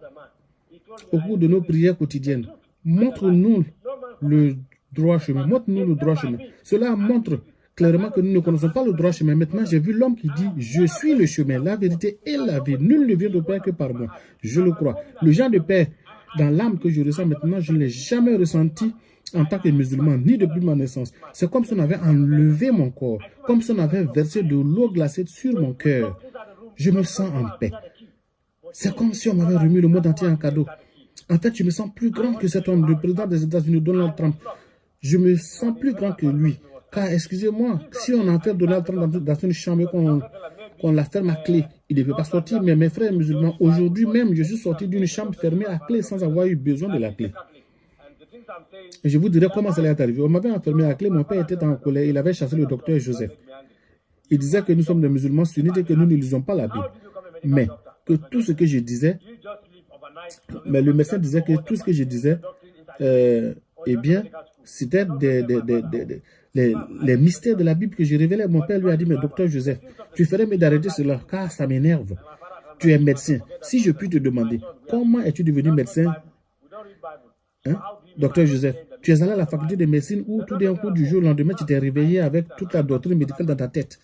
S1: au cours de nos prières quotidiennes. Montre-nous le droit chemin. Montre-nous le droit chemin. Cela montre clairement que nous ne connaissons pas le droit chemin. Maintenant, j'ai vu l'homme qui dit, je suis le chemin, la vérité et la vie. Nul ne vient de Père que par moi. Je le crois. Le genre de paix dans l'âme que je ressens maintenant, je ne l'ai jamais ressenti en tant que musulman, ni depuis ma naissance. C'est comme si on avait enlevé mon corps, comme si on avait versé de l'eau glacée sur mon cœur. Je me sens en paix. C'est comme si on m'avait remis le monde entier en cadeau. En fait, je me sens plus grand que cet homme, le président des États-Unis, Donald Trump. Je me sens plus grand que lui. Car, excusez-moi, si on enferme Donald Trump dans une chambre, qu'on la ferme à clé, il ne peut pas sortir. Mais mes frères musulmans, aujourd'hui même, je suis sorti d'une chambre fermée à clé sans avoir eu besoin de la clé. Et je vous dirai comment cela est arrivé. On m'avait enfermé à clé, mon père était en colère, il avait chassé le docteur Joseph. Il disait que nous sommes des musulmans sunnites et que nous ne lisons pas la Bible. Mais que tout ce que je disais, mais le médecin disait que tout ce que je disais, eh bien, c'était les mystères de la Bible que je révélais. Mon père lui a dit, mais docteur Joseph, tu ferais mieux d'arrêter cela, car ça m'énerve. Tu es médecin. Si je puis te demander, comment es-tu devenu médecin? Hein? Docteur Joseph, tu es allé à la faculté de médecine où tout d'un coup du jour au lendemain, tu t'es réveillé avec toute la doctrine médicale dans ta tête.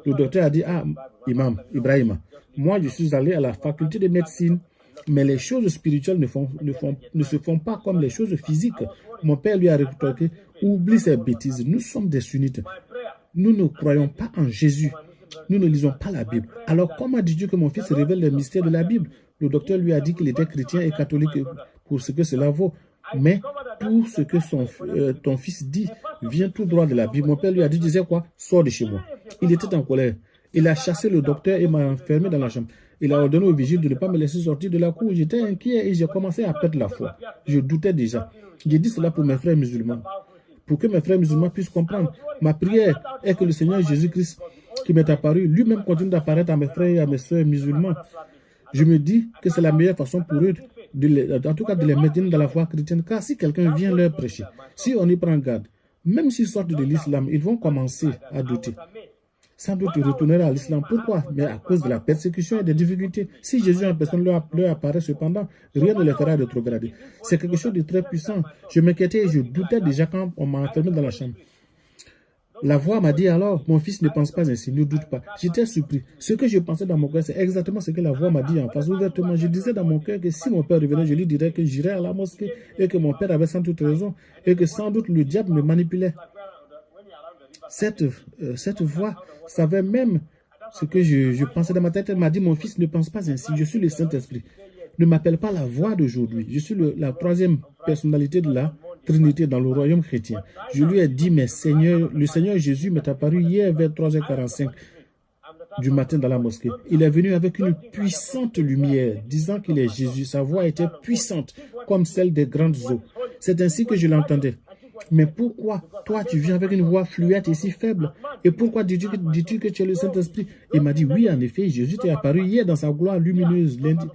S1: Le docteur a dit, ah, Imam, Ibrahima, moi je suis allé à la faculté de médecine, mais les choses spirituelles ne se font pas comme les choses physiques. Mon père lui a rétorqué, oublie ces bêtises, nous sommes des sunnites. Nous ne croyons pas en Jésus. Nous ne lisons pas la Bible. Alors comment dis-tu que mon fils révèle les mystères de la Bible? Le docteur lui a dit qu'il était chrétien et catholique pour ce que cela vaut. Mais tout ce que ton fils dit vient tout droit de la Bible. Mon père lui a dit, disais quoi? Sors de chez moi. Il était en colère. Il a chassé le docteur et m'a enfermé dans la chambre. Il a ordonné au vigile de ne pas me laisser sortir de la cour. J'étais inquiet et j'ai commencé à perdre la foi. Je doutais déjà. J'ai dit cela pour mes frères musulmans. Pour que mes frères musulmans puissent comprendre. Ma prière est que le Seigneur Jésus-Christ, qui m'est apparu, lui-même continue d'apparaître à mes frères et à mes soeurs musulmans. Je me dis que c'est la meilleure façon pour eux, en tout cas de les maintenir dans la foi chrétienne. Car si quelqu'un vient leur prêcher, si on y prend garde, même s'ils sortent de l'islam, ils vont commencer à douter. Sans doute, ils retourneraient à l'islam. Pourquoi? Mais à cause de la persécution et des difficultés. Si Jésus en personne leur apparaît cependant, rien ne les fera rétrograder. C'est quelque chose de très puissant. Je m'inquiétais et je doutais déjà quand on m'a enfermé dans la chambre. La voix m'a dit alors, mon fils ne pense pas ainsi, ne doute pas. J'étais surpris. Ce que je pensais dans mon cœur, c'est exactement ce que la voix m'a dit en face ouvertement. Je disais dans mon cœur que si mon père revenait, je lui dirais que j'irais à la mosquée et que mon père avait sans doute raison et que sans doute le diable me manipulait. Cette voix savait même ce que je pensais dans ma tête. Elle m'a dit, mon fils ne pense pas ainsi, je suis le Saint-Esprit. Ne m'appelle pas la voix d'aujourd'hui. Je suis la troisième personnalité de la Trinité dans le royaume chrétien. Je lui ai dit, mais Seigneur, le Seigneur Jésus m'est apparu hier vers 3h45 du matin dans la mosquée. Il est venu avec une puissante lumière, disant qu'il est Jésus. Sa voix était puissante, comme celle des grandes eaux. C'est ainsi que je l'entendais. Mais pourquoi toi tu viens avec une voix fluette et si faible? Et pourquoi dis-tu que tu es le Saint-Esprit? Il m'a dit, oui, en effet, Jésus t'est apparu hier dans sa gloire lumineuse, lundi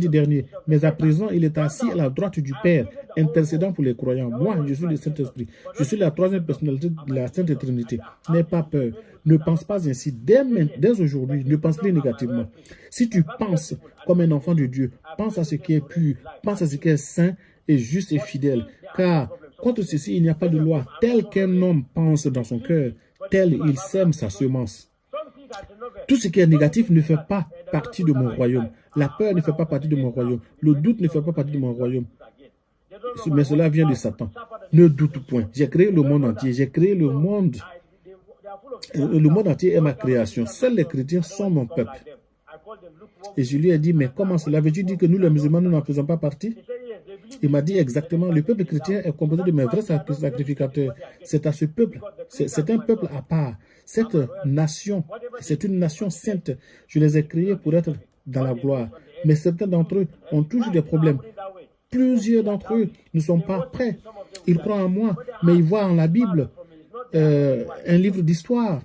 S1: dernier. Mais à présent, il est assis à la droite du Père, intercédant pour les croyants. Moi, je suis le Saint-Esprit. Je suis la troisième personnalité de la Sainte Trinité. N'aie pas peur. Ne pense pas ainsi. Dès aujourd'hui, ne pense plus négativement. Si tu penses comme un enfant de Dieu, pense à ce qui est pur, pense à ce qui est saint et juste et fidèle. Car contre ceci, il n'y a pas de loi. Tel qu'un homme pense dans son cœur, tel il sème sa semence. Tout ce qui est négatif ne fait pas partie de mon royaume. La peur ne fait pas partie de mon royaume. Le doute ne fait pas partie de mon royaume. Mais cela vient de Satan. Ne doute point. J'ai créé le monde entier. J'ai créé le monde Le monde entier est ma création. Seuls les chrétiens sont mon peuple. Et je lui ai dit, mais comment cela veut-tu dire que nous, les musulmans, nous n'en faisons pas partie? Il m'a dit exactement, le peuple chrétien est composé de mes vrais sacrificateurs. C'est à ce peuple, c'est un peuple à part. Cette nation, c'est une nation sainte. Je les ai créés pour être dans la gloire. Mais certains d'entre eux ont toujours des problèmes. Plusieurs d'entre eux ne sont pas prêts. Ils croient en moi, mais ils voient en la Bible un livre d'histoire.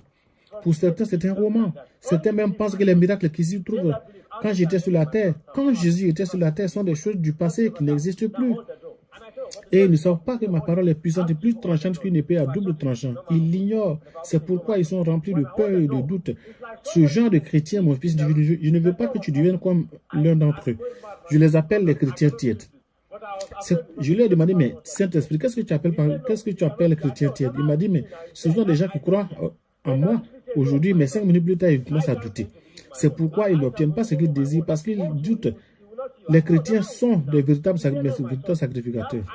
S1: Pour certains, c'est un roman. Certains même pensent que les miracles qui s'y trouvent quand j'étais sur la terre, quand Jésus était sur la terre, sont des choses du passé qui n'existent plus. Et ils ne savent pas que ma parole est puissante et plus tranchante qu'une épée à double tranchant. Ils l'ignorent. C'est pourquoi ils sont remplis de peur et de doute. Ce genre de chrétiens, mon fils, je ne veux pas que tu deviennes comme l'un d'entre eux. Je les appelle les chrétiens tièdes. Je lui ai demandé, mais Saint-Esprit, qu'est-ce que tu appelles chrétien tiède? Il m'a dit, mais ce sont des gens qui croient en moi aujourd'hui, mais 5 minutes plus tard, ils commencent à douter. C'est pourquoi ils n'obtiennent pas ce qu'ils désirent, parce qu'ils doutent. Les chrétiens sont des véritables sacrificateurs.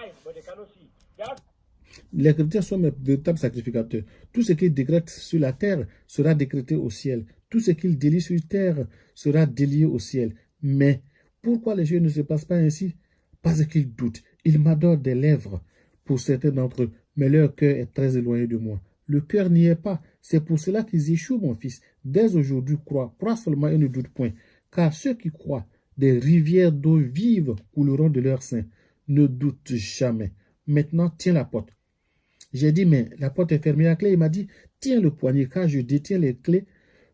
S1: Les chrétiens sont mes véritables sacrificateurs. Tout ce qu'ils décrètent sur la terre sera décrété au ciel. Tout ce qu'ils délient sur la terre sera délié au ciel. Mais pourquoi les choses ne se passent pas ainsi? Parce qu'ils doutent. Ils m'adorent des lèvres pour certains d'entre eux, mais leur cœur est très éloigné de moi. Le cœur n'y est pas. C'est pour cela qu'ils échouent, mon fils. Dès aujourd'hui, crois seulement et ne doute point. Car ceux qui croient, des rivières d'eau vive couleront de leur sein. Ne doute jamais. Maintenant, tiens la porte. J'ai dit, mais la porte est fermée à clé. Il m'a dit, tiens le poignet, car je détiens les clés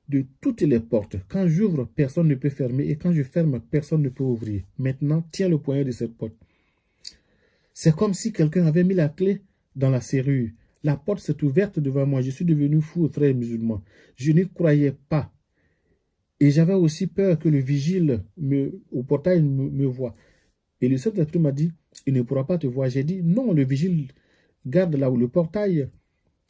S1: de toutes les portes. Quand j'ouvre, personne ne peut fermer, et quand je ferme, personne ne peut ouvrir. Maintenant, tiens le poignet de cette porte. C'est comme si quelqu'un avait mis la clé dans la serrure. La porte s'est ouverte devant moi. Je suis devenu fou, frère musulman. Je n'y croyais pas. Et j'avais aussi peur que le vigile au portail me voie. Et le Saint-Esprit m'a dit, il ne pourra pas te voir. J'ai dit, non, le vigile garde là où le portail.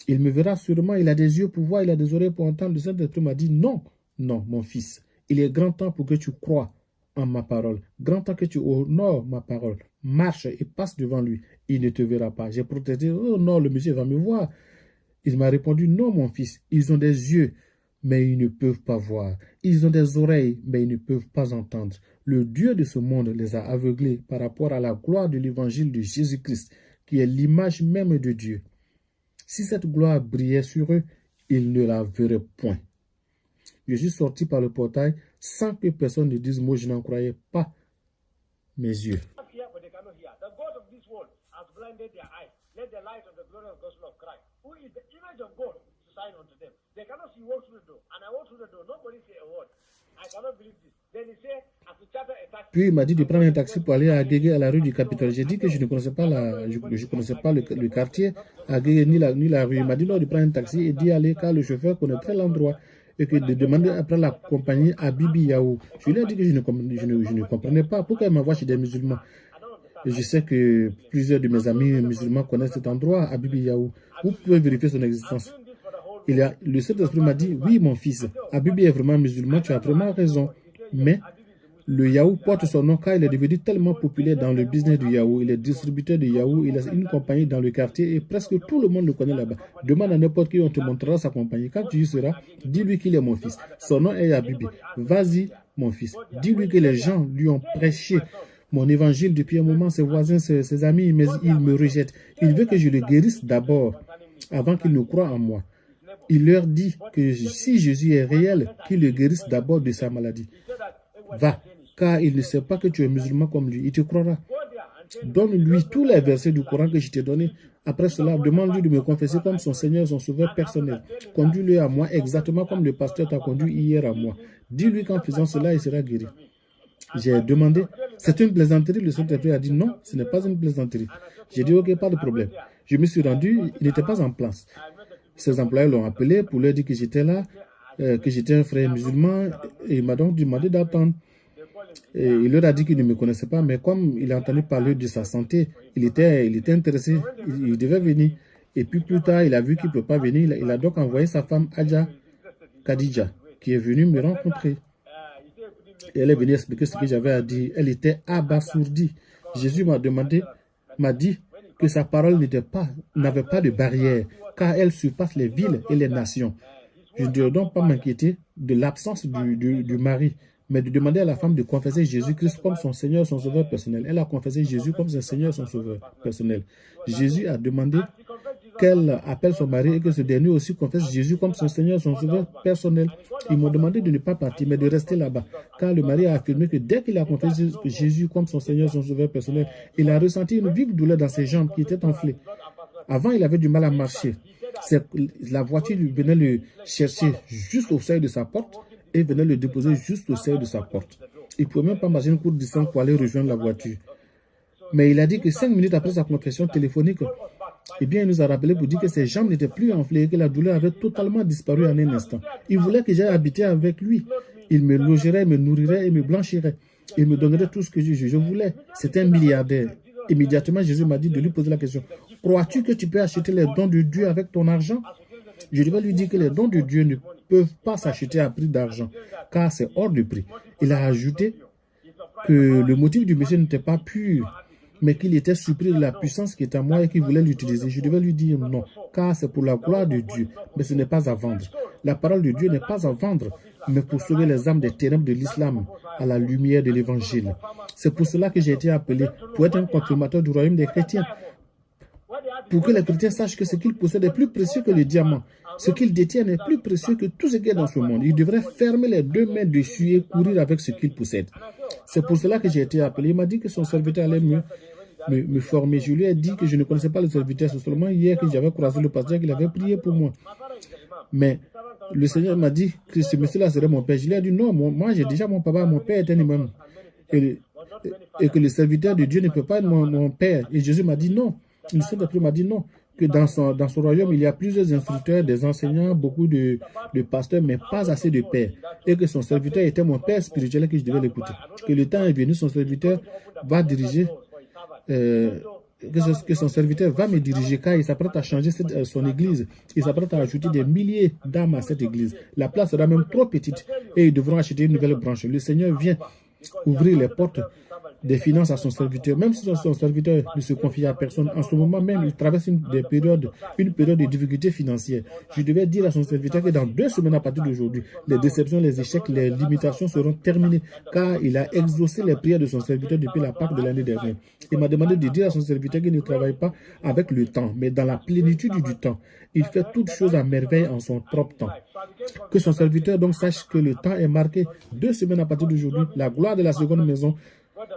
S1: Il me verra sûrement. Il a des yeux pour voir, il a des oreilles pour entendre. Le Saint-Esprit m'a dit, non, non, mon fils. Il est grand temps pour que tu crois en ma parole. Grand temps que tu honores ma parole. Marche et passe devant lui. Il ne te verra pas. J'ai protesté, oh non, le monsieur va me voir. Il m'a répondu, non, mon fils. Ils ont des yeux, mais ils ne peuvent pas voir. Ils ont des oreilles, mais ils ne peuvent pas entendre. Le Dieu de ce monde les a aveuglés par rapport à la gloire de l'évangile de Jésus-Christ, qui est l'image même de Dieu. Si cette gloire brillait sur eux, ils ne la verraient point. Je suis sorti par le portail sans que personne ne dise, moi je n'en croyais pas mes yeux. Puis il m'a dit de prendre un taxi pour aller à Agégué, à la rue du Capitole. J'ai dit que je ne connaissais pas, le quartier, Agégué, ni la rue. Il m'a dit non, de prendre un taxi et d'y aller car le chauffeur connaîtrait l'endroit. Et que de demander après la compagnie à Bibi Yaou. Je lui ai dit que je ne comprenais pas. Pourquoi il m'envoie chez des musulmans? Et je sais que plusieurs de mes amis musulmans connaissent cet endroit, à Bibi Yaou. Vous pouvez vérifier son existence. Le Saint-Esprit m'a dit, oui mon fils, Abibi est vraiment musulman, tu as vraiment raison. Mais le Yahoo porte son nom car il est devenu tellement populaire dans le business du Yahoo. Il est distributeur de Yahoo, il a une compagnie dans le quartier et presque tout le monde le connaît là-bas. Demande à n'importe qui, on te montrera sa compagnie. Quand tu y seras, dis-lui qu'il est mon fils. Son nom est Abibi. Vas-y mon fils. Dis-lui que les gens lui ont prêché mon évangile depuis un moment, ses voisins, ses amis, mais il me rejette. Il veut que je le guérisse d'abord avant qu'il ne croie en moi. Il leur dit que si Jésus est réel, qu'il le guérisse d'abord de sa maladie. Va, car il ne sait pas que tu es musulman comme lui. Il te croira. Donne-lui tous les versets du Coran que je t'ai donnés. Après cela, demande-lui de me confesser comme son Seigneur, son Sauveur personnel. Conduis-le à moi exactement comme le pasteur t'a conduit hier à moi. Dis-lui qu'en faisant cela, il sera guéri. J'ai demandé, c'est une plaisanterie? Le Saint-Esprit a dit non, ce n'est pas une plaisanterie. J'ai dit ok, pas de problème. Je me suis rendu, il n'était pas en place. Ses employés l'ont appelé pour leur dire que j'étais là, que j'étais un frère musulman, et il m'a donc demandé d'attendre. Et il leur a dit qu'il ne me connaissait pas, mais comme il a entendu parler de sa santé, il était intéressé, il devait venir. Et puis plus tard, il a vu qu'il ne peut pas venir, il a donc envoyé sa femme Adja Khadija, qui est venue me rencontrer. Et elle est venue expliquer ce que j'avais à dire. Elle était abasourdie. Jésus m'a dit que sa parole n'avait pas de barrière, car elle surpasse les villes et les nations. Je ne dois donc pas m'inquiéter de l'absence du mari, mais de demander à la femme de confesser Jésus-Christ comme son Seigneur, son Sauveur personnel. Elle a confessé Jésus comme son Seigneur, son Sauveur personnel. Jésus a demandé qu'elle appelle son mari et que ce dernier aussi confesse Jésus comme son Seigneur, son Sauveur personnel. Ils m'ont demandé de ne pas partir, mais de rester là-bas. Car le mari a affirmé que dès qu'il a confessé Jésus comme son Seigneur, son Sauveur personnel, il a ressenti une vive douleur dans ses jambes qui étaient enflées. Avant, il avait du mal à marcher. La voiture venait le chercher juste au seuil de sa porte et venait le déposer juste au seuil de sa porte. Il ne pouvait même pas marcher une courte distance pour aller rejoindre la voiture. Mais il a dit que 5 minutes après sa confession téléphonique, eh bien, il nous a rappelé pour dire que ses jambes n'étaient plus enflées et que la douleur avait totalement disparu en un instant. Il voulait que j'aille habiter avec lui. Il me logerait, me nourrirait et me blanchirait. Il me donnerait tout ce que je voulais. C'était un milliardaire. Immédiatement, Jésus m'a dit de lui poser la question. Crois-tu que tu peux acheter les dons de Dieu avec ton argent? Je devais lui dire que les dons de Dieu ne peuvent pas s'acheter à prix d'argent, car c'est hors de prix. Il a ajouté que le motif du monsieur n'était pas pur, mais qu'il était surpris de la puissance qui était à moi et qu'il voulait l'utiliser. Je devais lui dire non, car c'est pour la gloire de Dieu, mais ce n'est pas à vendre. La parole de Dieu n'est pas à vendre, mais pour sauver les âmes des ténèbres de l'islam à la lumière de l'évangile. C'est pour cela que j'ai été appelé, pour être un confirmateur du royaume des chrétiens, pour que les chrétiens sachent que ce qu'ils possèdent est plus précieux que le diamant. Ce qu'ils détiennent est plus précieux que tout ce qui est dans ce monde. Ils devraient fermer les 2 mains dessus et courir avec ce qu'ils possèdent. C'est pour cela que j'ai été appelé. Il m'a dit que son serviteur allait me former. Je lui ai dit que je ne connaissais pas le serviteur. C'est seulement hier que j'avais croisé le pasteur qu'il avait prié pour moi. Mais le Seigneur m'a dit que ce monsieur-là serait mon père. Je lui ai dit non, moi j'ai déjà mon papa, mon père est un imam. Et que le serviteur de Dieu ne peut pas être mon père. Et Jésus m'a dit non. Le Saint-Esprit m'a dit non, que dans son royaume, il y a plusieurs instructeurs, des enseignants, beaucoup de pasteurs, mais pas assez de pères. Et que son serviteur était mon père spirituel et que je devais l'écouter. Que le temps est venu, son serviteur va diriger, que son serviteur va me diriger, car il s'apprête à changer son église. Il s'apprête à ajouter des milliers d'âmes à cette église. La place sera même trop petite et ils devront acheter une nouvelle branche. Le Seigneur vient ouvrir les portes des finances à son serviteur, même si son serviteur ne se confie à personne. En ce moment même, il traverse une période de difficultés financières. Je devais dire à son serviteur que dans 2 semaines à partir d'aujourd'hui, les déceptions, les échecs, les limitations seront terminées, car il a exaucé les prières de son serviteur depuis la Pâque de l'année dernière. Il m'a demandé de dire à son serviteur qu'il ne travaille pas avec le temps, mais dans la plénitude du temps. Il fait toutes choses à merveille en son propre temps. Que son serviteur donc sache que le temps est marqué. 2 semaines à partir d'aujourd'hui, la gloire de la seconde maison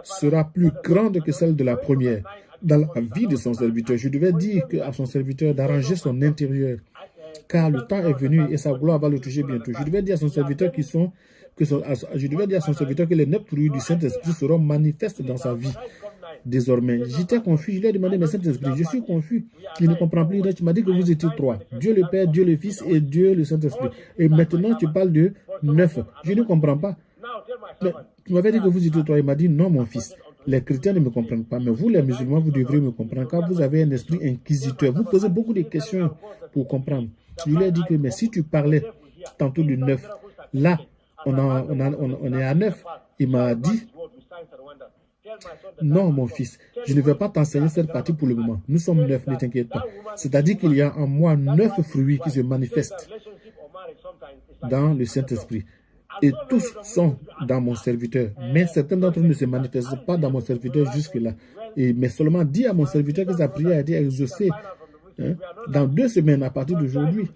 S1: sera plus grande que celle de la première dans la vie de son serviteur. Je devais dire à son serviteur d'arranger son intérieur, car le temps est venu et sa gloire va le toucher bientôt. Je devais dire à son serviteur que les 9 fruits du Saint-Esprit seront manifestes dans sa vie. Désormais, j'étais confus. Je lui ai demandé, mais Saint-Esprit, je suis confus. Il ne comprend plus. Tu m'as dit que vous étiez 3. Dieu le Père, Dieu le Fils et Dieu le Saint-Esprit. Et maintenant, tu parles de 9. Je ne comprends pas. Mais tu m'avais dit que vous étiez 3. Il m'a dit, non, mon fils. Les chrétiens ne me comprennent pas. Mais vous, les musulmans, vous devriez me comprendre. Car vous avez un esprit inquisiteur. Vous posez beaucoup de questions pour comprendre. Je lui ai dit que, mais si tu parlais tantôt de 9, là, on est à 9. Il m'a dit, non, mon fils, je ne vais pas t'enseigner cette partie pour le moment. Nous sommes 9, ne t'inquiète pas. C'est-à-dire qu'il y a en moi 9 fruits qui se manifestent dans le Saint-Esprit. Et tous sont dans mon serviteur. Mais certains d'entre eux ne se manifestent pas dans mon serviteur jusque-là. Mais seulement dis à mon serviteur que sa prière a été exaucée. Dans 2 semaines, à partir d'aujourd'hui,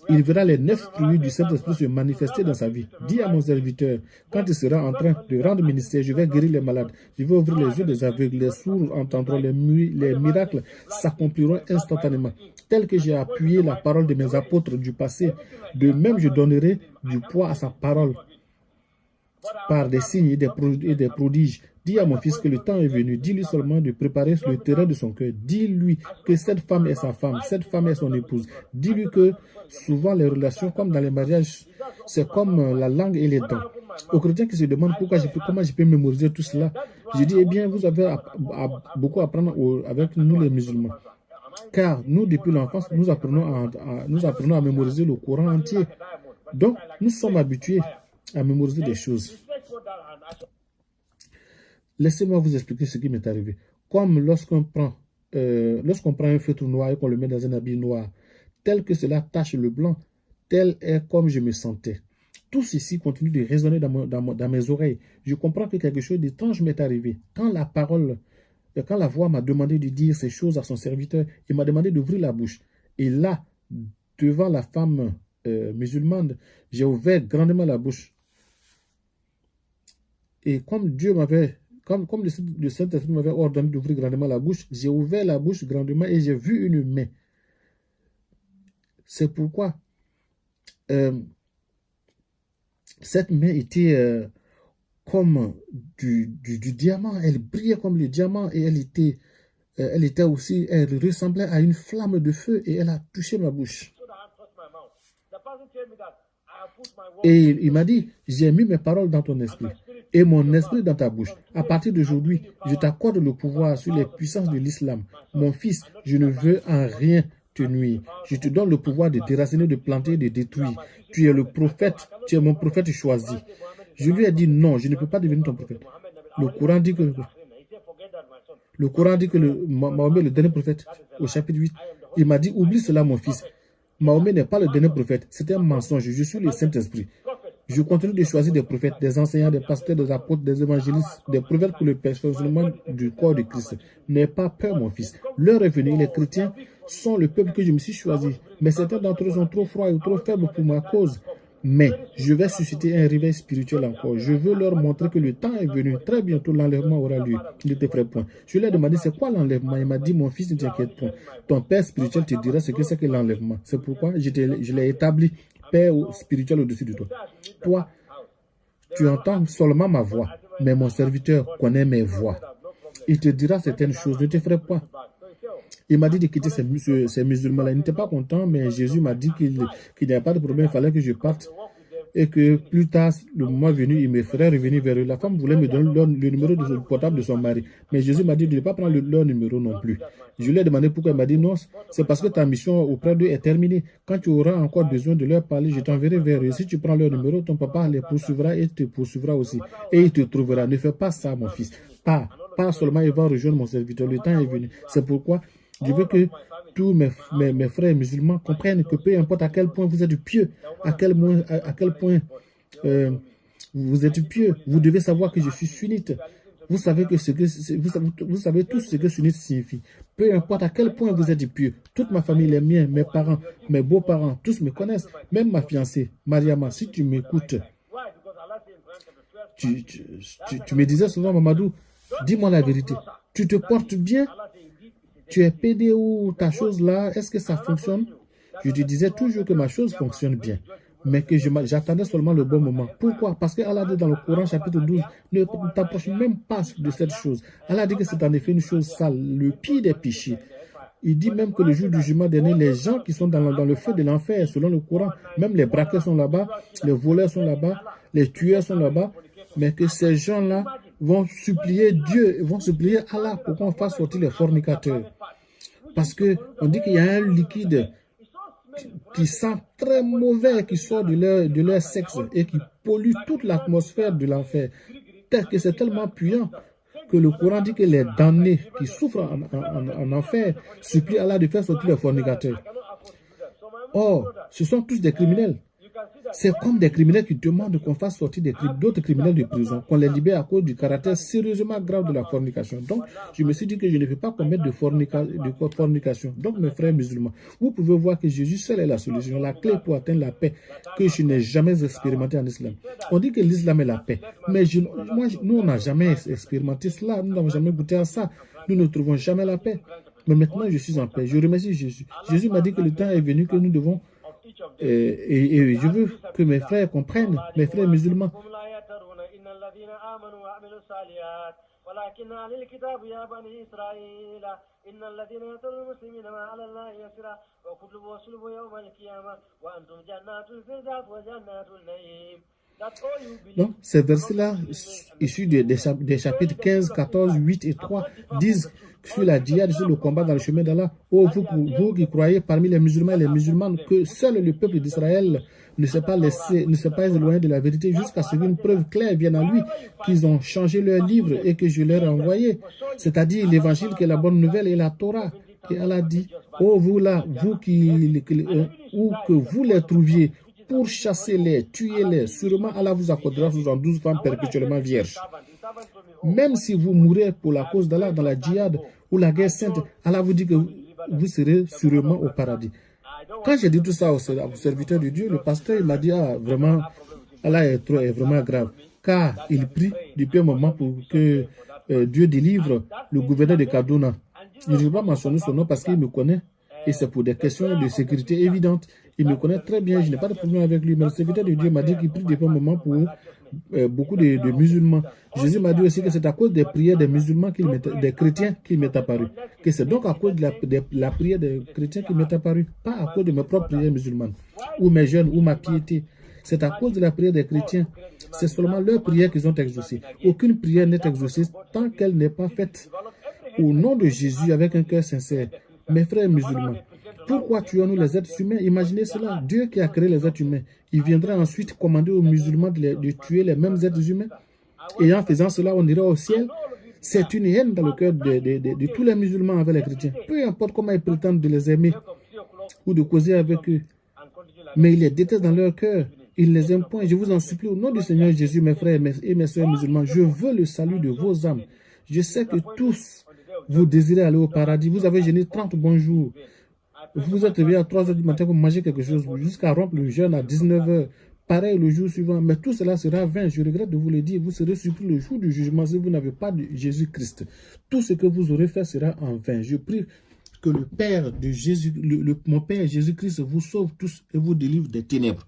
S1: il verra les 9 fruits du Saint-Esprit se manifester dans sa vie. Dis à mon serviteur, quand il sera en train de rendre ministère, je vais guérir les malades. Je vais ouvrir les yeux des aveugles, les sourds entendront, les miracles s'accompliront instantanément. Tel que j'ai appuyé la parole de mes apôtres du passé, de même je donnerai du poids à sa parole par des signes et des prodiges. Dis à mon fils que le temps est venu. Dis-lui seulement de préparer le terrain de son cœur. Dis-lui que cette femme est sa femme, cette femme est son épouse. Dis-lui que souvent les relations, comme dans les mariages, c'est comme la langue et les dents. Aux chrétiens qui se demandent comment je peux mémoriser tout cela, je dis, eh bien, vous avez beaucoup à apprendre avec nous les musulmans. Car nous, depuis l'enfance, nous apprenons à mémoriser le Coran entier. Donc, nous sommes habitués à mémoriser des choses. Laissez-moi vous expliquer ce qui m'est arrivé. Comme lorsqu'on prend un feutre noir et qu'on le met dans un habit noir, tel que cela tache le blanc, tel est comme je me sentais. Tout ceci continue de résonner dans mes oreilles. Je comprends que quelque chose d'étrange m'est arrivé. Quand la voix m'a demandé de dire ces choses à son serviteur, il m'a demandé d'ouvrir la bouche. Et là, devant la femme musulmane, j'ai ouvert grandement la bouche. Et comme Dieu m'avait, comme le Saint-Esprit m'avait ordonné d'ouvrir grandement la bouche, j'ai ouvert la bouche grandement et j'ai vu une main. C'est pourquoi cette main était comme du diamant. Elle brillait comme le diamant et elle était aussi, elle ressemblait à une flamme de feu et elle a touché ma bouche. Et il m'a dit, j'ai mis mes paroles dans ton esprit et mon esprit dans ta bouche. À partir d'aujourd'hui, je t'accorde le pouvoir sur les puissances de l'islam. Mon fils, je ne veux en rien te nuire. Je te donne le pouvoir de déraciner, de planter, de détruire. Tu es le prophète, tu es mon prophète choisi. Je lui ai dit non, je ne peux pas devenir ton prophète. Le Coran dit que Mahomet est le dernier prophète au chapitre 8. Il m'a dit, oublie cela mon fils. Mahomet n'est pas le dernier prophète. C'est un mensonge. Je suis le Saint-Esprit. Je continue de choisir des prophètes, des enseignants, des pasteurs, des apôtres, des évangélistes, des prophètes pour le perfectionnement du corps de Christ. N'aie pas peur, mon fils. L'heure est venue. Les chrétiens sont le peuple que je me suis choisi. Mais certains d'entre eux sont trop froids et trop faibles pour ma cause. Mais je vais susciter un réveil spirituel encore. Je veux leur montrer que le temps est venu. Très bientôt, l'enlèvement aura lieu. Ne te ferai point. Je lui ai demandé c'est quoi l'enlèvement. Il m'a dit, mon fils, ne t'inquiète point. Ton père spirituel te dira ce que c'est que l'enlèvement. C'est pourquoi je l'ai établi père spirituel au-dessus de toi. Toi, tu entends seulement ma voix, mais mon serviteur connaît mes voix. Il te dira certaines choses. Ne te ferai point. Il m'a dit de quitter ces musulmans-là. Il n'était pas content, mais Jésus m'a dit qu'il n'y avait pas de problème. Il fallait que je parte et que plus tard, le mois venu, il me ferait revenir vers eux. La femme voulait me donner le numéro de portable de son mari. Mais Jésus m'a dit de ne pas prendre leur numéro non plus. Je lui ai demandé pourquoi. Il m'a dit non, c'est parce que ta mission auprès d'eux est terminée. Quand tu auras encore besoin de leur parler, je t'enverrai vers eux. Si tu prends leur numéro, ton papa les poursuivra et te poursuivra aussi. Et il te trouvera. Ne fais pas ça, mon fils. Pas seulement il va rejoindre mon serviteur. Le temps est venu. C'est pourquoi je veux que tous mes frères musulmans comprennent que peu importe à quel point vous êtes pieux, à quel point vous êtes pieux, vous devez savoir que je suis sunnite. Vous savez tous ce que sunnite signifie. Peu importe à quel point vous êtes pieux, toute ma famille, les miens, mes parents, mes beaux-parents, tous me connaissent. Même ma fiancée, Mariama, si tu m'écoutes, tu me disais souvent, Mamadou, dis-moi la vérité. Tu te portes bien? Tu es pédé ou ta chose là, est-ce que ça fonctionne? Je te disais toujours que ma chose fonctionne bien, mais que j'attendais seulement le bon moment. Pourquoi? Parce que Allah dit dans le Coran chapitre 12, ne t'approche même pas de cette chose. Allah dit que c'est en effet une chose sale, le pire des péchés. Il dit même que le jour du jugement dernier, les gens qui sont dans le feu de l'enfer, selon le Coran, même les braqueurs sont là-bas, les voleurs sont là-bas, les tueurs sont là-bas, mais que ces gens-là vont supplier Dieu, vont supplier Allah pour qu'on fasse sortir les fornicateurs. Parce qu'on dit qu'il y a un liquide qui sent très mauvais, qui sort de leur sexe et qui pollue toute l'atmosphère de l'enfer. Que c'est tellement puissant que le Coran dit que les damnés qui souffrent en enfer supplient Allah de faire sortir les fornicateurs. Or, ce sont tous des criminels. C'est comme des criminels qui demandent qu'on fasse sortir d'autres criminels de prison, qu'on les libère à cause du caractère sérieusement grave de la fornication. Donc, je me suis dit que je ne vais pas commettre de fornication. Donc, mes frères musulmans, vous pouvez voir que Jésus seul est la solution, la clé pour atteindre la paix que je n'ai jamais expérimenté en islam. On dit que l'islam est la paix, mais nous, on n'a jamais expérimenté cela, nous n'avons jamais goûté à ça. Nous ne trouvons jamais la paix. Mais maintenant, je suis en paix. Je remercie Jésus. Jésus m'a dit que le temps est venu que nous devons et je veux que mes frères comprennent, mes frères musulmans. Donc, ces versets-là, issus des chapitres 15, 14, 8 et 3, disent sur la djihad, sur le combat dans le chemin d'Allah. Oh, vous qui croyez parmi les musulmans et les musulmanes que seul le peuple d'Israël ne s'est pas éloigné de la vérité jusqu'à ce qu'une preuve claire vienne à lui, qu'ils ont changé leur livre et que je leur ai envoyé, c'est-à-dire l'évangile qui est la bonne nouvelle et la Torah. Et Allah dit, Oh, vous là, vous où que vous les trouviez, pour chasser-les, tuer-les, sûrement Allah vous accordera 72 femmes perpétuellement vierges. Même si vous mourrez pour la cause d'Allah dans la djihad ou la guerre sainte, Allah vous dit que vous serez sûrement au paradis. Quand j'ai dit tout ça au serviteur de Dieu, le pasteur m'a dit, ah, vraiment, Allah est vraiment grave. Car il prie depuis un moment pour que Dieu délivre le gouverneur de Kaduna. Je ne vais pas mentionner son nom parce qu'il me connaît. Et c'est pour des questions de sécurité évidentes. Il me connaît très bien, je n'ai pas de problème avec lui. Mais le serviteur de Dieu m'a dit qu'il prie depuis un moment pour beaucoup de musulmans. Jésus m'a dit aussi que c'est à cause des prières des musulmans, des chrétiens qui m'est apparu. Que c'est donc à cause de la prière des chrétiens qui m'est apparu. Pas à cause de mes propres prières musulmanes, ou mes jeûnes, ou ma piété. C'est à cause de la prière des chrétiens. C'est seulement leur prière qu'ils ont exaucée. Aucune prière n'est exaucée tant qu'elle n'est pas faite au nom de Jésus avec un cœur sincère. Mes frères musulmans, pourquoi tuons-nous les êtres humains? Imaginez cela, Dieu qui a créé les êtres humains, il viendra ensuite commander aux musulmans de tuer les mêmes êtres humains. Et en faisant cela, on ira au ciel. C'est une haine dans le cœur de tous les musulmans envers les chrétiens. Peu importe comment ils prétendent de les aimer ou de causer avec eux. Mais ils les détestent dans leur cœur. Ils ne les aiment point. Je vous en supplie, au nom du Seigneur Jésus, mes frères et mes soeurs musulmans, je veux le salut de vos âmes. Je sais que tous, vous désirez aller au paradis. Vous avez jeûné 30 bons jours. Vous vous êtes réveillé à 3 heures du matin pour manger quelque chose, jusqu'à rompre le jeûne à 19 heures. Pareil le jour suivant. Mais tout cela sera vain. Je regrette de vous le dire. Vous serez surpris le jour du jugement si vous n'avez pas de Jésus-Christ. Tout ce que vous aurez fait sera en vain. Je prie que le Père de Jésus, mon Père Jésus-Christ vous sauve tous et vous délivre des ténèbres.